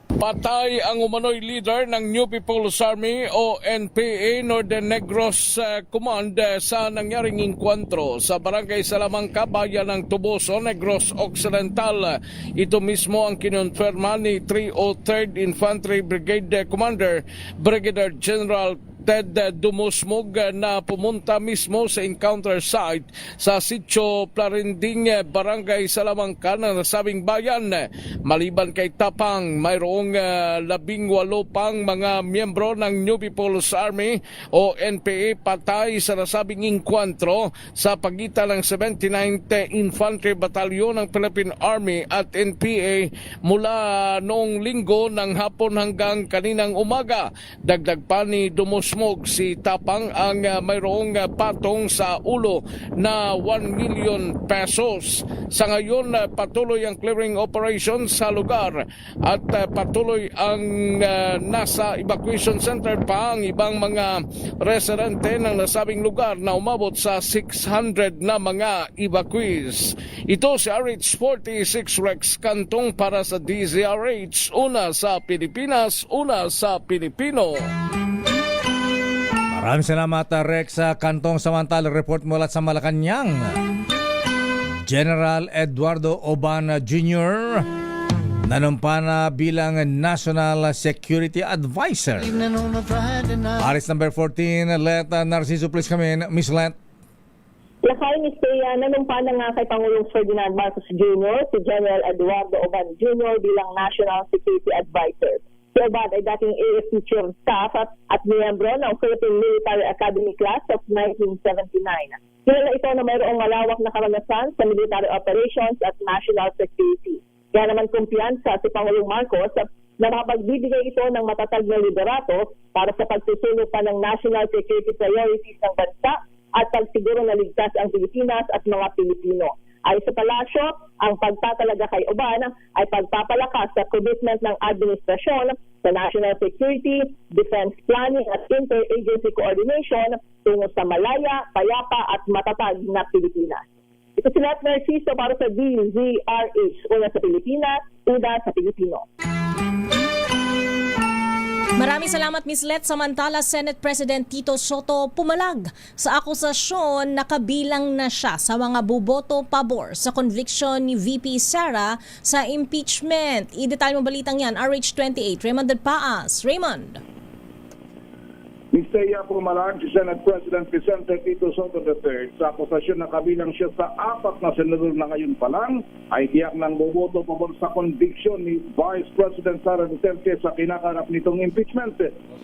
Speaker 6: Patay ang umano'y leader ng New People's Army o NPA Northern Negros Command sa nangyaring engkwentro sa Barangay Salamangka, bayan ng Tubuso, Negros Occidental. Ito mismo ang kinonfirma ni 303rd Infantry Brigade Commander Brigadier General Ted Dumusmog na pumunta mismo sa encounter site sa Sitio Clarending, Barangay Salamangka ng nasabing bayan. Maliban kay Tapang, mayroong 18 pang mga miyembro ng New People's Army o NPA patay sa nasabing enkwentro sa pagitan ng 79th Infantry Battalion ng Philippine Army at NPA mula noong linggo ng hapon hanggang kaninang umaga. Dagdag pa ni Dumusmog, si Tapang ang mayroong patong sa ulo na 1 million pesos. Sa ngayon, patuloy ang clearing operation sa lugar at patuloy ang nasa evacuation center pa ang ibang mga residente ng nasabing lugar na umabot sa 600 na mga evacuees. Ito si RH46 Rex Cantong para sa DZRH, una sa Pilipinas, una sa Pilipino.
Speaker 14: Maraming salamat, Rex Cantong. Samantala, report mula sa Malacanang. General Eduardo Oban Jr. nanumpa na bilang National Security Advisor. Aris number 14, Let Narciso, please come in. Miss Let.
Speaker 8: Lakay, Ms. Thea, nanumpa na nga kay Pangulong Ferdinand Marcos Jr. si General Eduardo Oban Jr. bilang National Security Advisor. Si Oban ay dating AFP Chief of Staff at miyembro ng Philippine Military Academy Class of 1979. Kilala ito na mayroong malawak na karanasan sa military operations at national security. Kaya naman kumpiyansa si Pangulong Marcos na makapagbibigay ito ng matatag na liderato para sa pagsusulong pa ng national security priorities ng bansa at pagsiguro na ligtas ang Pilipinas at mga Pilipino. Ay sa palasyo, ang pagtatalaga kay Oban ay pagpapalakas sa commitment ng administrasyon sa national security, defense planning at interagency coordination tungo sa malaya, payapa at matatag na Pilipinas. Ito si Let Narciso para sa DZRH, una sa Pilipinas, una sa Pilipino.
Speaker 1: Maraming salamat, Ms. Let. Samantala, Senate President Tito Soto pumalag sa akusasyon na kabilang na siya sa mga buboto pabor sa conviction ni VP Sara sa impeachment. I-detalye mo balitang yan, RH28, Raymond Paas. Raymond.
Speaker 17: Ms. Thea, pumalag si Senate President Vicente Tito Soto III sa akusasyon na kabilang siya sa 4 na senador na ngayon pa lang ay tiyak ng boboto pabor sa conviction ni Vice President Sara Duterte sa kinakarap nitong impeachment.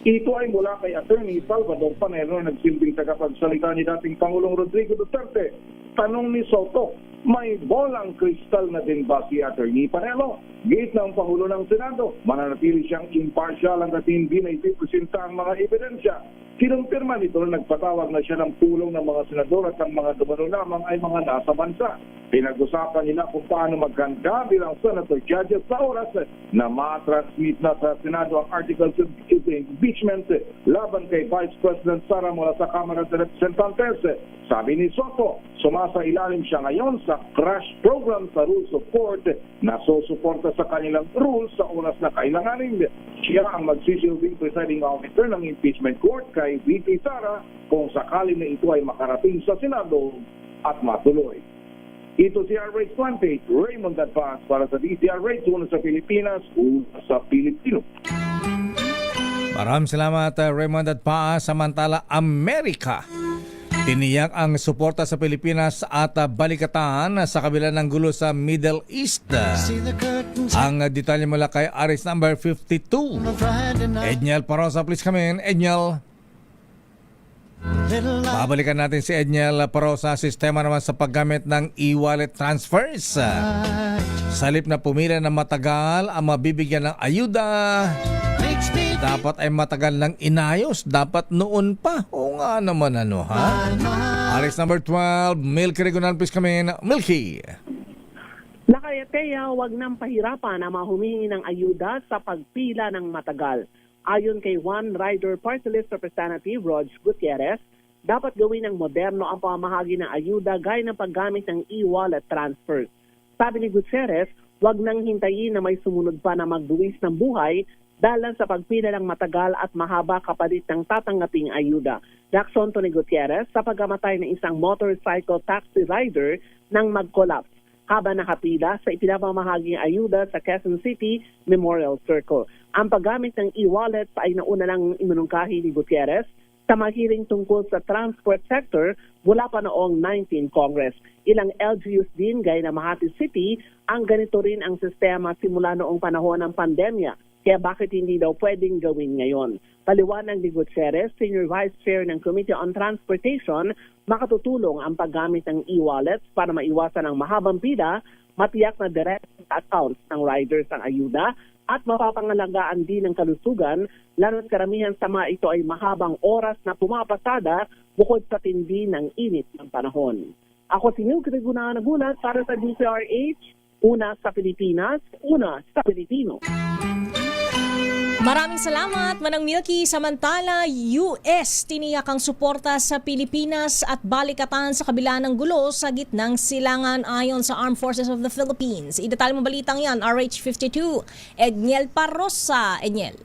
Speaker 17: Ito ay mula kay Attorney Salvador Panelo na nagsilbing tagapagsalita ni dating Pangulong Rodrigo Duterte. Tanong ni Soto, may bolang kristal na din ba si Attorney Panelo? Gate ng Pangulo ng Senado, mananatili siyang impartial hangga't hindi na ipipresenta ang mga ebidensya. Kinumpirma nito na nagpatawag na siya ng tulong ng mga senador at ang mga dumano lamang ay mga nasa bansa. Pinag-usapan nila kung paano maghanda bilang senator judges sa oras na ma-transmit na sa Senado ang articles of impeachment laban kay Vice President Sara mula sa Kamara de Representantes. Sabi ni Soto, sumasa-ilalim siya ngayon sa crash program sa rules of court na susuporta sa kanilang rules sa oras na kailanganin. Siya ang magsisilbing presiding officer ng impeachment court kay VP Sara kung sakali na ito ay makarating sa Senado at matuloy. Ito si RH28, Raymond Advance para sa DZRH, una sa Pilipinas, una sa Pilipino.
Speaker 14: Maraming salamat, Raymond Advance. Samantala, Amerika. Tiniyak ang suporta sa Pilipinas at balikatan sa kabila ng gulo sa Middle East. Ang detalye mula kay Aris number 52. Edniel Parosa, please come in. Edniel. Babalikan natin si Edniel Parosa. Sistema naman sa paggamit ng e-wallet transfers. Salip na pumila ng matagal ang mabibigyan ng ayuda, dapat ay matagal ng inayos. Dapat noon pa. O nga naman ha? Alex number 12, Milky Regunan, please come in. Milky.
Speaker 9: Nakayateya, wag nang pahirapan na mahumingi ng ayuda sa pagpila ng matagal. Ayon kay One Rider Party List Representative Rog Gutierrez, dapat gawin ng moderno ang pamahagi ng ayuda gaya ng paggamit ng e-wallet transfers. Sabi ni Gutierrez, wag nang hintayin na may sumunod pa na magbuwis ng buhay dahil sa pagpila ng matagal at mahaba kapalit ng tatanggaping ayuda. Reaksyon to ni Gutierrez sa pagkamatay ng isang motorcycle taxi rider nang mag-collapse habang nakapila sa ipinapamahaging ayuda sa Quezon City Memorial Circle. Ang paggamit ng e-wallet ay nauna lang iminungkahi ni Gutierrez sa mahiring tungkol sa transport sector mula pa noong 19 Congress. Ilang LGUs din gaya ng Makati City ang ganito rin ang sistema simula noong panahon ng pandemya. Kaya bakit hindi daw pwedeng gawin ngayon? Paliwanag ni Gutierrez, Senior Vice Chair ng Committee on Transportation, makatutulong ang paggamit ng e-wallets para maiwasan ang mahabang pila, matiyak na direct accounts ng riders ang ayuda, at mapapangalagaan din ng kalusugan, lalo't karamihan sa mga ito ay mahabang oras na pumapasada bukod sa tindi ng init ng panahon. Ako si Milky Regunan, nagulat para sa DCRH, una sa Pilipinas, una sa Pilipino.
Speaker 1: Maraming salamat, Manang Milky. Samantala, US tiniyak ang suporta sa Pilipinas at balikatan sa kabila ng gulo sa gitnang silangan ayon sa Armed Forces of the Philippines. Idetalye mo balitang yan, RH52. Edniel Parosa. Edniel.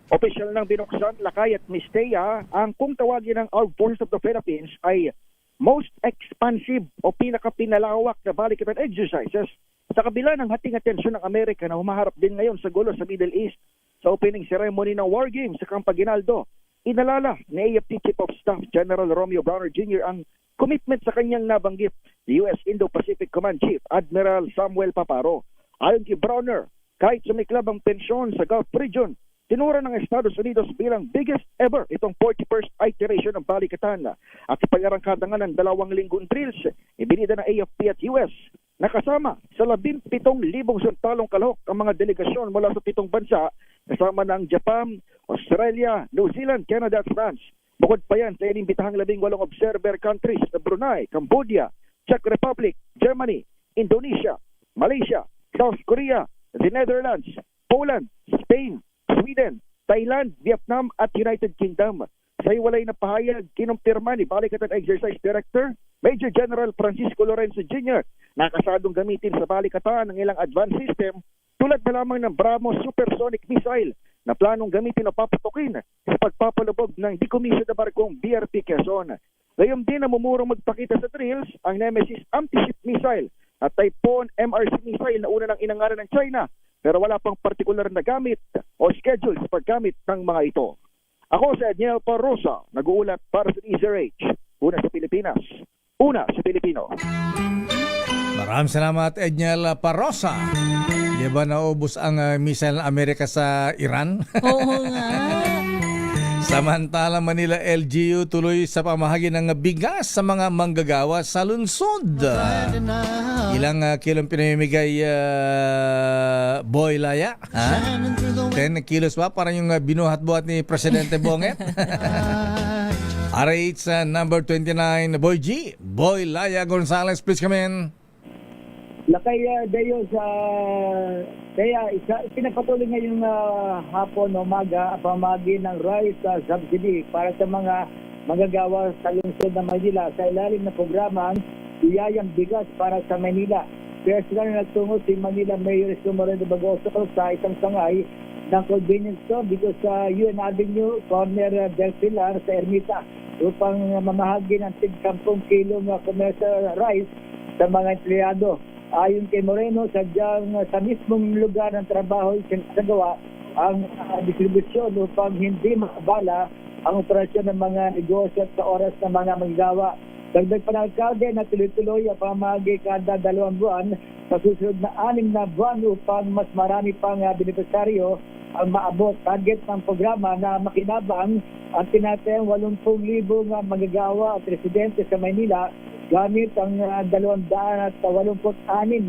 Speaker 11: Opisyal ng binuksan, Lakay at Mistea, ang kung tawagin ng Armed Forces of the Philippines ay most expansive o pinakapinalawak na balikatan exercises sa kabila ng hating atensyon ng Amerika na humaharap din ngayon sa gulo sa Middle East. Sa opening ceremony ng War Games sa Camp Aguinaldo, inalala ni AFP Chief of Staff General Romeo Browner Jr. ang commitment sa kanyang nabanggit ni US Indo-Pacific Command Chief Admiral Samuel Paparo. Ayon kay Browner, kahit sumiklab ang pensyon sa Gulf region, tinura ng Estados Unidos bilang biggest ever itong 41st iteration ng balikatan at ipag-arangkada nga ng 2 linggong drills ibinida ng AFP at US. Nakasama sa 17,000 suntalong kalahok ang mga delegasyon mula sa 7 bansa kasama ng Japan, Australia, New Zealand, Canada at France. Bukod pa yan sa inimbitahang 18 observer countries na Brunei, Cambodia, Czech Republic, Germany, Indonesia, Malaysia, South Korea, the Netherlands, Poland, Spain, Sweden, Thailand, Vietnam at United Kingdom. Sa iwalay na pahayag, kinumpirma ni Balikatan Exercise Director Major General Francisco Lorenzo Jr. na kasadong gamitin sa balikatan ng ilang advanced system tulad na lamang ng BrahMos supersonic missile na planong gamitin o papatukin sa pagpapalubog ng decommissioned na barkong BRP Quezon. Gayong din namumurong magpakita sa drills ang Nemesis anti-ship missile at Typhoon MRC missile na una nang inangaran ng China pero wala pang partikular na gamit o schedule sa paggamit ng mga ito. Ako si Edniel Parosa, nag-uulat para sa DZRH, una sa Pilipinas, una sa Pilipino.
Speaker 14: Maraming salamat, Edniel Parosa. Di ba naubos ang missile ng Amerika sa Iran?
Speaker 1: Oo nga.
Speaker 14: Samantala, Manila LGU tuloy sa pamahagi ng bigas sa mga manggagawa sa lungsod. Ilang kilong pinamimigay Boy Laya? 10 kilos ba? Parang yung binuhat-buhat ni Presidente Bonget. RH number 29, Boy G. Boy Laya Gonzales, please come in.
Speaker 13: Lakay Deo sa pinapatuloy ngayong hapon o umaga ang pamagi ng rice subsidy para sa mga magagawa sa lungsod ng Manila sa ilalim ng programang Biyayang Bigas para sa Manila. Kaya sila na nagtungo si Manila Mayor Moreno Bagoso sa isang sangay ng convenience store dito sa UN Avenue, corner del Pilar sa Ermita upang mamahagi ng 10 kilong commercial rice sa mga empleyado. Ayon kay Moreno, sadyang sa mismong lugar ng trabaho sinagawa ang distribusyon upang hindi makabala ang operasyon ng mga negosyo at sa oras ng mga manggagawa. Dagdag pa ng alkalde na tuloy-tuloy ang pamamagi kada 2 buwan sa susunod na 6 na buwan upang mas marami pang benepisaryo ang maabot. Target ng programa na makinabang ang tinatayang 80,000 manggagawa at residente sa Maynila gamit ang 286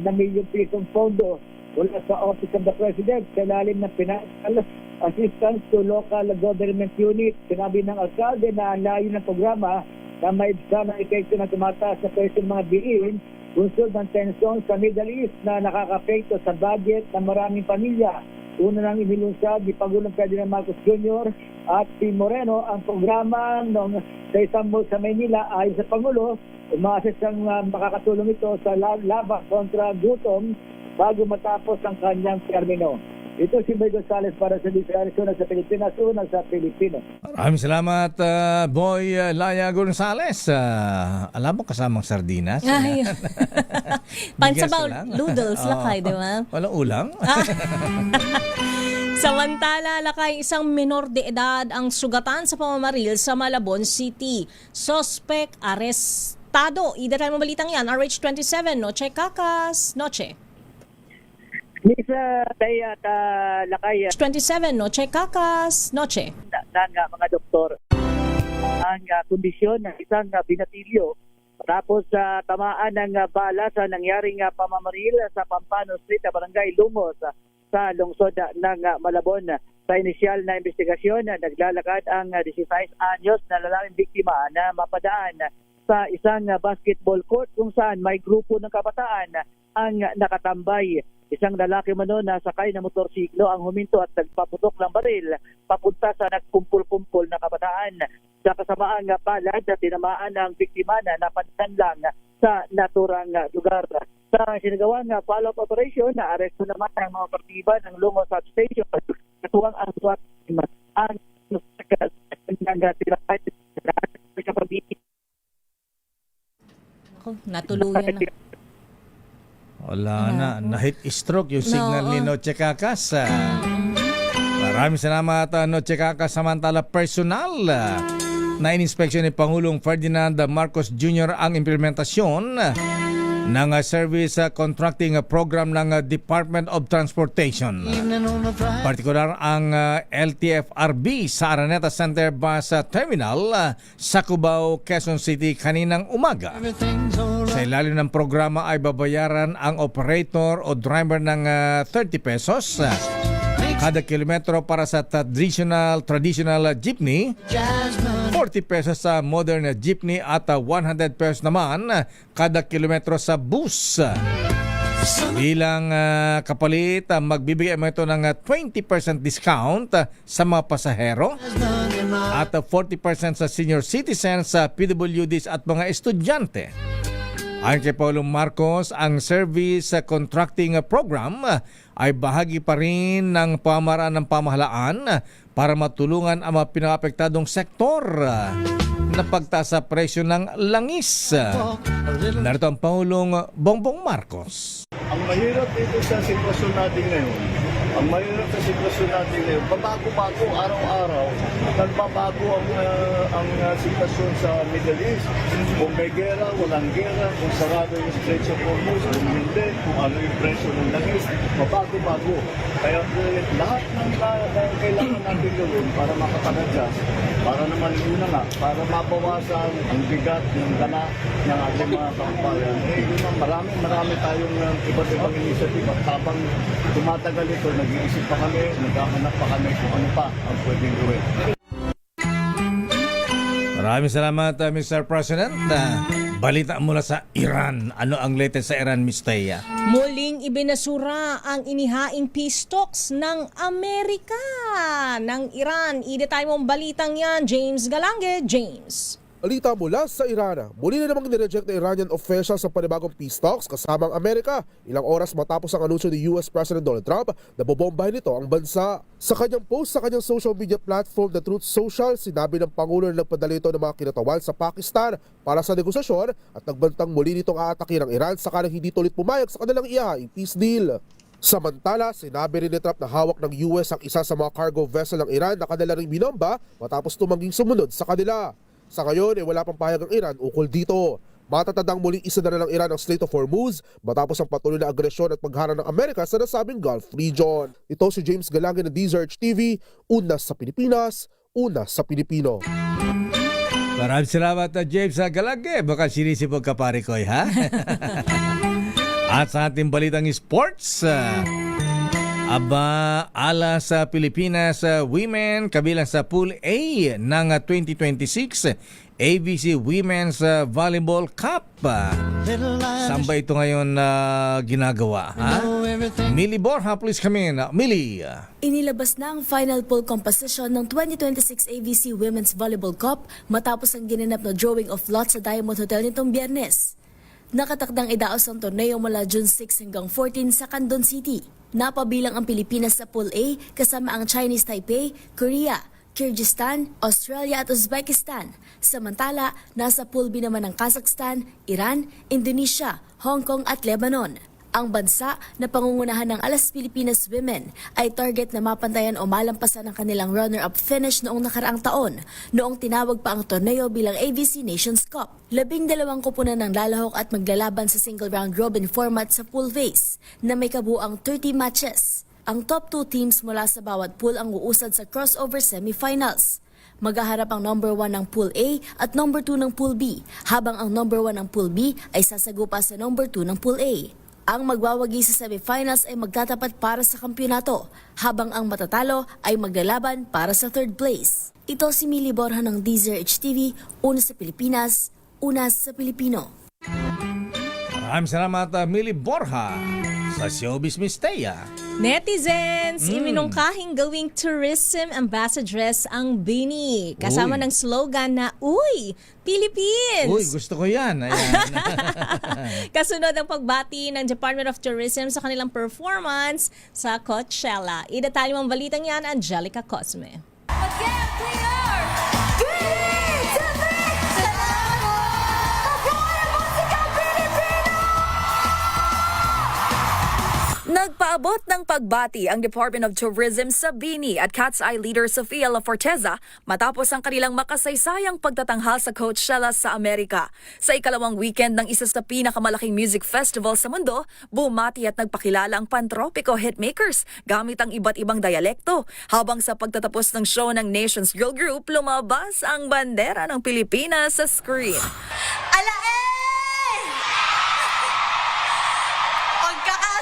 Speaker 13: na milyong pisong pondo mula sa Office of the President sa ilalim ng Financial Assistance to Local Government Unit. Sinabi ng alkalde na ang layo ng programa na maibsan ang epekto ng tumataas na presyo ng mga bilihin, bunsod ng tensyon sa Middle East na nakakapekto sa budget ng maraming pamilya. Una nang inilunsad ni Pangulong Ferdinand Marcos Jr. at si Moreno ang programa sa isang mall sa Maynila. Ayon sa Pangulo, umaasa siyang makakatulong ito sa laban kontra gutom bago matapos ang kanyang termino. Ito si Boy Gonzales para sa Declaration sa Pilipinas, unang sa Pilipino.
Speaker 14: Maraming salamat, Boy Laya Gonzales. Alam mo kasamang sardinas?
Speaker 1: Ay. Pansabaw,
Speaker 14: Bigas lang.
Speaker 1: noodles, lakay, di ba?
Speaker 14: Walang ulam?
Speaker 1: Samantala, lakay, isang minor de edad ang sugatan sa pamamaril sa Malabon City. Suspect arestado. Ida tayo mabalitang yan. RH27, Noche Kakas, Noche.
Speaker 13: Misa tayo at lakay
Speaker 1: 27, Noche Kakas, Noche.
Speaker 13: ng mga doktor ang kondisyon ng isang binatilyo tapos tamaan ng bala sa nangyaring pamamaril sa Pampano Street, Barangay Lumos sa lungsod ng Malabon. Sa inisyal na investigasyon, naglalakad ang 16 anyos na lalaking biktima na mapadaan sa isang basketball court kung saan may grupo ng kabataan ang nakatambay. Isang lalaki mano na sakay na motorsiklo ang huminto at nagpaputok ng baril papunta sa nagkumpul-kumpul na kabataan. Sa kasamaang palad na tinamaan ang biktima na napansan lang sa naturang lugar. Sa sinagawang follow-up operation, naaresto naman ang mga partiba ng Lumos Substation. Katuwang ang SWAT team ang
Speaker 1: natuluyan na.
Speaker 14: Wala na. Na-hit stroke yung signal ni Noche Kakas. Maraming salamat, Noche Kakas. Samantala, personal na in-inspection ni Pangulong Ferdinand Marcos Jr. ang implementasyon ng service contracting program ng Department of Transportation. Partikular ang LTFRB sa Araneta Center Bus Terminal sa Cubao, Quezon City kaninang umaga. Sa ilalim ng programa ay babayaran ang operator o driver ng 30 pesos kada kilometro para sa traditional jeepney, 40 pesos sa modern jeepney at 100 pesos naman kada kilometro sa bus. Bilang kapalit, magbibigay mo ito ng 20% discount sa mga pasahero at 40% sa senior citizens, PWDs at mga estudyante. Ayon kay Pangulong Marcos, ang service contracting program ay bahagi pa rin ng pamaraan ng pamahalaan para matulungan ang mga pinaapektadong sektor na pagtaas sa presyo ng langis. Narito ang Pangulong Bongbong Marcos.
Speaker 17: Ang mahirap dito sa sitwasyon natin ngayon, pabago-bago, araw-araw, nagbabago ang sitwasyon sa Middle East. Kung may gera, walang gera, kung sarado yung Strait of Hormuz, kung hindi, kung ano yung presyo ng langis, pabago-bago. Kaya lahat ng kailangan natin gawin para makapag-adjust, para naman yun nga, para mabawasan ang bigat ng dala ng ating mga kampayan. Marami tayong iba't ibang initiative at habang tumatagal ito, nag-iisip pa kami, naghahanap pa kami kung ano pa ang pwedeng gawin.
Speaker 14: Maraming salamat, Mr. President. Balita mula sa Iran. Ano ang latest sa Iran, Ms. Teya?
Speaker 1: Muling ibinasura ang inihaing peace talks ng Amerika ng Iran. Ida tayo mong balitang yan, James Galange. James.
Speaker 5: Balita mula sa Iran, muli na namang nireject na Iranian officials sa panibagong peace talks kasama ang Amerika ilang oras matapos ang anunsyo ni US President Donald Trump na bobombahin nito ang bansa. Sa kanyang post sa kanyang social media platform na Truth Social, sinabi ng Pangulo na nagpadala ito ng mga kinatawan sa Pakistan para sa negosasyon at nagbantang muli nitong aatakin ang Iran sakalang hindi tulit pumayag sa kanilang ihahaing peace deal. Samantala, sinabi rin ni Trump na hawak ng US ang isa sa mga cargo vessel ng Iran na kanila ring binomba matapos tumangging sumunod sa kanila. Sa ngayon, wala pang pahayag ang Iran ukol dito. Matatandang muling isinara ng Iran ang Strait of Hormuz matapos ang patuloy na agresyon at pagharang ng Amerika sa nasabing Gulf region. Ito si James Galangin ng DZRH TV, una sa Pilipinas, una sa Pilipino.
Speaker 14: Maraming salamat na James Galangin. Baka sinisipag ka pare ko, ha? At sa ating balitang sports, ala sa Pilipinas women kabilang sa Pool A ng 2026 ABC Women's Volleyball Cup. Saan ba ito ngayon ginagawa? Ha? Millie Borja, please come in. Millie.
Speaker 7: Inilabas na ang final poll composition ng 2026 ABC Women's Volleyball Cup matapos ang ginanap na drawing of lots sa Diamond Hotel nitong Biyernes. Nakatakdang idaos ang torneo mula June 6 hanggang 14 sa Candon City. Napabilang ang Pilipinas sa Pool A kasama ang Chinese Taipei, Korea, Kyrgyzstan, Australia at Uzbekistan. Samantala, nasa Pool B naman ang Kazakhstan, Iran, Indonesia, Hong Kong at Lebanon. Ang bansa na pangungunahan ng Alas Pilipinas Women ay target na mapantayan o malampasan ang kanilang runner-up finish noong nakaraang taon, noong tinawag pa ang torneo bilang ABC Nations Cup. 12 koponan ng lalahok at maglalaban sa single round robin format sa pool phase na may kabuang 30 matches. Ang top 2 teams mula sa bawat pool ang uusad sa crossover semifinals. Maghaharap ang number 1 ng Pool A at number 2 ng Pool B, habang ang number 1 ng Pool B ay sasagupa sa number 2 ng Pool A. Ang magwawagi sa semifinals ay magtatapat para sa kampyonato, habang ang matatalo ay maglalaban para sa third place. Ito si Millie Borja ng DZRH TV, una sa Pilipinas, una sa Pilipino.
Speaker 14: Maraming salamat Millie Borja sa Showbiz Miss Thea.
Speaker 1: Netizens, iminungkahing gawing tourism ambassadress ang Bini. Kasama ng slogan na, Uy, Philippines!
Speaker 14: Uy, gusto ko yan. Ayan.
Speaker 1: Kasunod ang pagbati ng Department of Tourism sa kanilang performance sa Coachella. Idetalye ang balitang yan, Angelica Cosme.
Speaker 10: Nagpaabot ng pagbati ang Department of Tourism sa Bini at Cat's Eye leader Sofia La Forteza matapos ang kanilang makasaysayang pagtatanghal sa Coachella sa Amerika. Sa ikalawang weekend ng isa sa pinakamalaking music festival sa mundo, bumati at nagpakilala ang pantropiko hitmakers gamit ang iba't ibang dialekto. Habang sa pagtatapos ng show ng Nations Girl Group, lumabas ang bandera ng Pilipinas sa screen.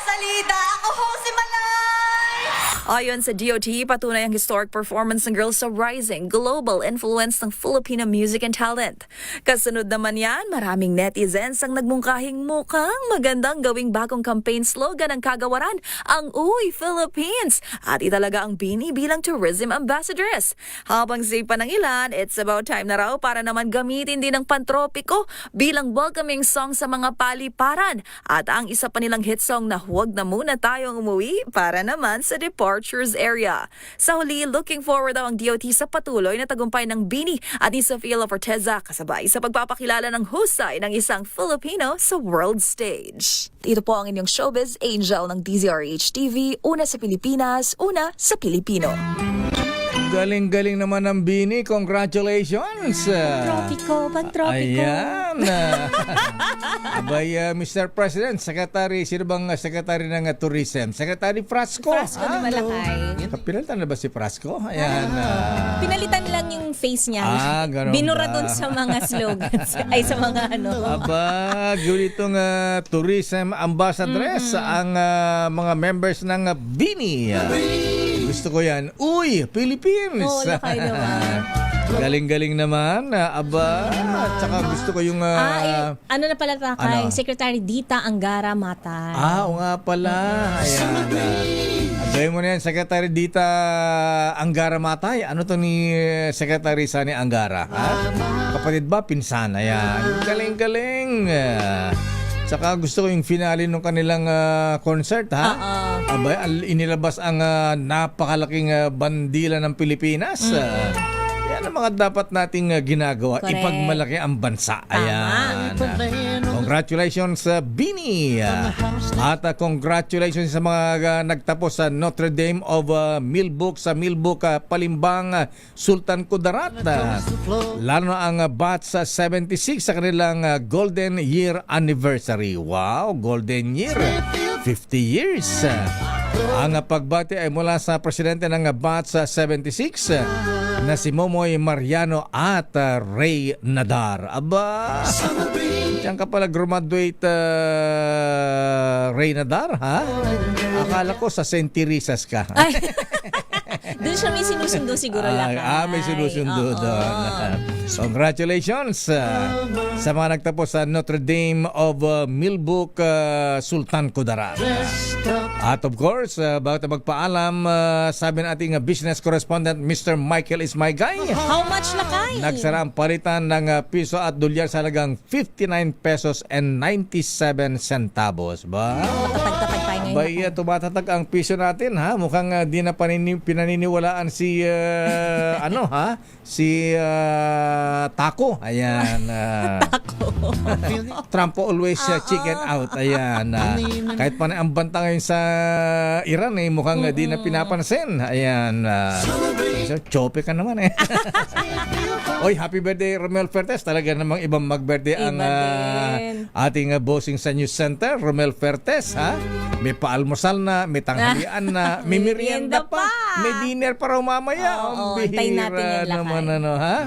Speaker 15: Salida, ako ho si Malay!
Speaker 10: Ayon sa DOT, patunay ang historic performance ng girls sa rising global influence ng Filipino music and talent. Kasunod naman yan, maraming netizens ang nagmungkahing mukhang magandang gawing bagong campaign slogan ng kagawaran, ang Uy, Philippines! At italaga ang Bini bilang tourism ambassadress. Habang sipa ng ilan, it's about time na raw para naman gamitin din ang pantropiko bilang welcoming song sa mga paliparan. At ang isa pa nilang hit song na Huwag na Muna Tayong Umuwi para naman sa departures area. Sa huli, looking forward daw ang DOT sa patuloy na tagumpay ng Bini at ni Sofia La Forteza kasabay sa pagpapakilala ng husay ng isang Filipino sa world stage. Ito po ang inyong showbiz angel ng DZRH TV, una sa Pilipinas, una sa Pilipino.
Speaker 14: Galing-galing naman ng Bini. Congratulations!
Speaker 1: Pantropiko.
Speaker 14: Ayan. Abay, Mr. President, Secretary, sino bang Secretary ng Tourism? Secretary Frasco.
Speaker 1: Frasco ni Malakay.
Speaker 14: Kapilitan na ba si Frasco? Ayan.
Speaker 1: Pinalitan lang yung face niya.
Speaker 14: Ganun
Speaker 1: Binura
Speaker 14: ba?
Speaker 1: dun sa mga slogans. Ay, sa mga ano.
Speaker 14: Aba, ganitong tourism ambassadress ang mga members ng Bini. Gusto ko yan. Uy, Philippines!
Speaker 1: Oo, lakay naman.
Speaker 14: Galing-galing naman. Aba, at saka gusto ko yung...
Speaker 1: ano na pala takay? Secretary Dita Angara Matay.
Speaker 14: Oo nga pala. Ayan. Gawin mo na yan, Secretary Dita Angara Matay. Ano to ni Secretary Sani Angara? Kapatid ba? Pinsan. Ayan. Galing-galing. Saka gusto ko yung finale ng kanilang concert, ha? Aba, inilabas ang napakalaking bandila ng Pilipinas. Yan ang mga dapat nating ginagawa.
Speaker 1: Correct.
Speaker 14: Ipagmalaki ang bansa. Ayan. Congratulations, Bini. At congratulations sa mga nagtapos sa Notre Dame of Millbrook sa Millbrook, Palimbang, Sultan Kudarat. Lalo na ang batch sa 76 sa kanilang Golden Year Anniversary. Wow, Golden Year. 50 years. Ang pagbati ay mula sa presidente ng batch sa 76 na si Momoy Mariano at Ray Nadar. Aba, diyan ka pala graduate, Ray Nadar, ha? Akala ko sa St. Teresa's ka.
Speaker 1: Ay. Doon siya may sinusundo siguro lang.
Speaker 14: May sinusundo doon. Congratulations sa mga nagtapos sa Notre Dame of Millbrook, Sultan Kudarat. At of course, bago tayo magpaalam, sabi ng ating business correspondent, Mr. Michael Ismaygay.
Speaker 1: How much lakay?
Speaker 14: Nagsara ang palitan ng piso at dolyar sa halagang 59 pesos and 97 centavos. Ba?
Speaker 1: Matatag-tatag tayo ngayon.
Speaker 14: Bay, tumatatag ang piso natin, ha? Mukhang di na pinaniniwalaan si si Taco. Ayan.
Speaker 1: Taco.
Speaker 14: Trump always chicken out. Ayan. Kahit pa na ang banta ngayon sa Iran, mukhang di na pinapansin. Ayan. Chope ka naman, eh. Oy, happy birthday, Romel Fertes. Talaga namang ibang mag-birthday ang ating bossing sa News Center, Romel Fertes, ha? May paalmusal na, may tanghalian na, may merienda pa, may dinner pa raw mamaya. Ang bihira naman, ha?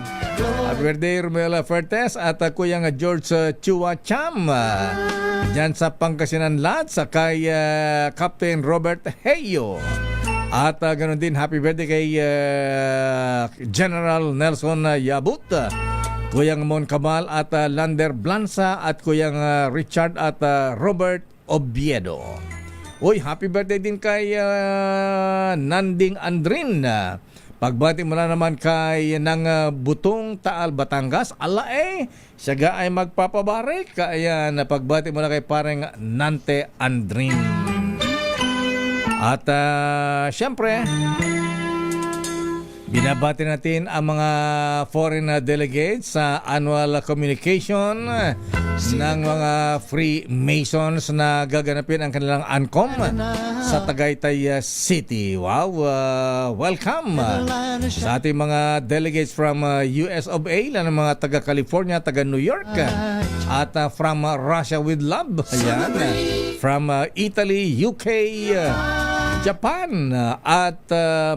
Speaker 14: Happy birthday, Romel Fertes at Kuyang George Chua Cham. Diyan sa Pangasinan Lads, sa kay Captain Robert Heyo. At ganoon din, happy birthday kay General Nelson Yabut, Kuyang Mon Cabal at Lander Blanza at Kuyang Richard at Robert Obiedo. Uy, happy birthday din kay Nanding Andrin. Pagbati mo na naman kay ng Butong Taal, Batangas. Siya ga ay magpapabarik. Kaya pagbati mo na kay parang Nante Andrin. At syempre, binabati natin ang mga foreign delegates sa annual communication ng mga Freemasons na gaganapin ang kanilang ANCOM sa Tagaytay City. Wow, welcome sa ating mga delegates from US of A, ng mga taga California, taga New York, at from Russia with Love. Ayan. From Italy, UK, Japan at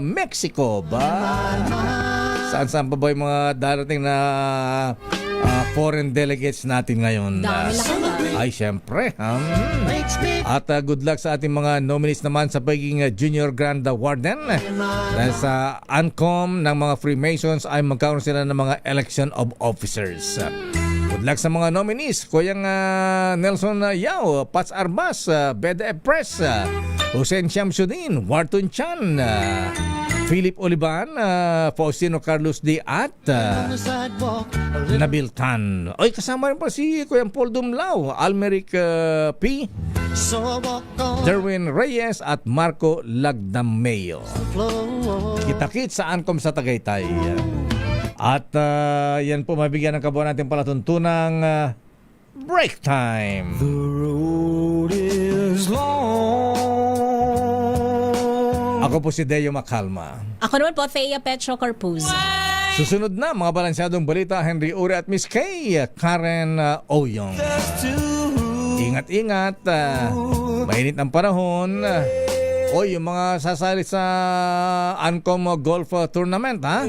Speaker 14: Mexico. Saan pa ba yung mga darating na foreign delegates natin ngayon? Ay, syempre. At good luck sa ating mga nominees naman sa pagiging Junior Grand Warden. Dahil sa ANCOM ng mga Freemasons ay magkakaroon sila ng mga election of officers. Good luck sa mga nominees. Kuyang Nelson Yao, Pats Arbas, Beda Press, Hussein Shamsuddin, Warton Chan, Philip Olivan, Faustino Carlos D. at Nabil Tan. Oy, kasama rin pa si Kuyang Paul Dumlao, Almeric P, Derwin Reyes at Marco Lagdameo. Kita-kit sa ANCOM sa Tagaytay. At yan po, mabigyan ng kabuuan natin palatuntunang break time.
Speaker 2: The road is long.
Speaker 14: Ako po si Deo Macalma.
Speaker 1: Ako naman po, Thea Petro Corpuz.
Speaker 14: Susunod na mga balansyadong balita, Henry Uri at Miss Kay, Karen Oyong. Ingat-ingat, mainit ang panahon. Oy, yung mga sasali sa ANCOM Golf Tournament, ha?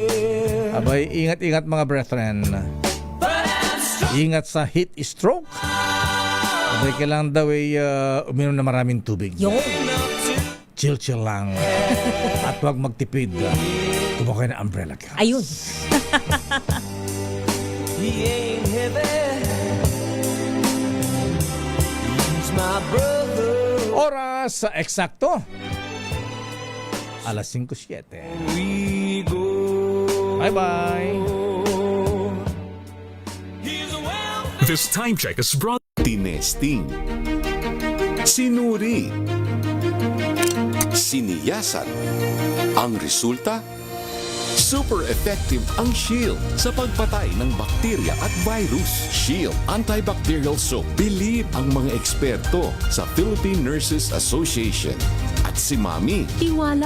Speaker 14: Abay, ingat-ingat mga brethren. Ingat sa heat stroke. Abay, kailangan daw ay uminom na maraming tubig. Chill-chill lang. At huwag magtipid. Kumakay na umbrella ka.
Speaker 1: Ayun.
Speaker 2: He ain't heavy. He's my brother.
Speaker 14: Oras sa eksakto. Alas 5:07. Bye-bye.
Speaker 3: This time check is brought. Tinesting. Sinuri. Siniyasan. Ang resulta,
Speaker 16: super effective ang Shield sa pagpatay ng bakterya at virus. Shield Antibacterial Soap. Believe ang mga eksperto sa Philippine Nurses Association. At si Mami,
Speaker 4: Tiwala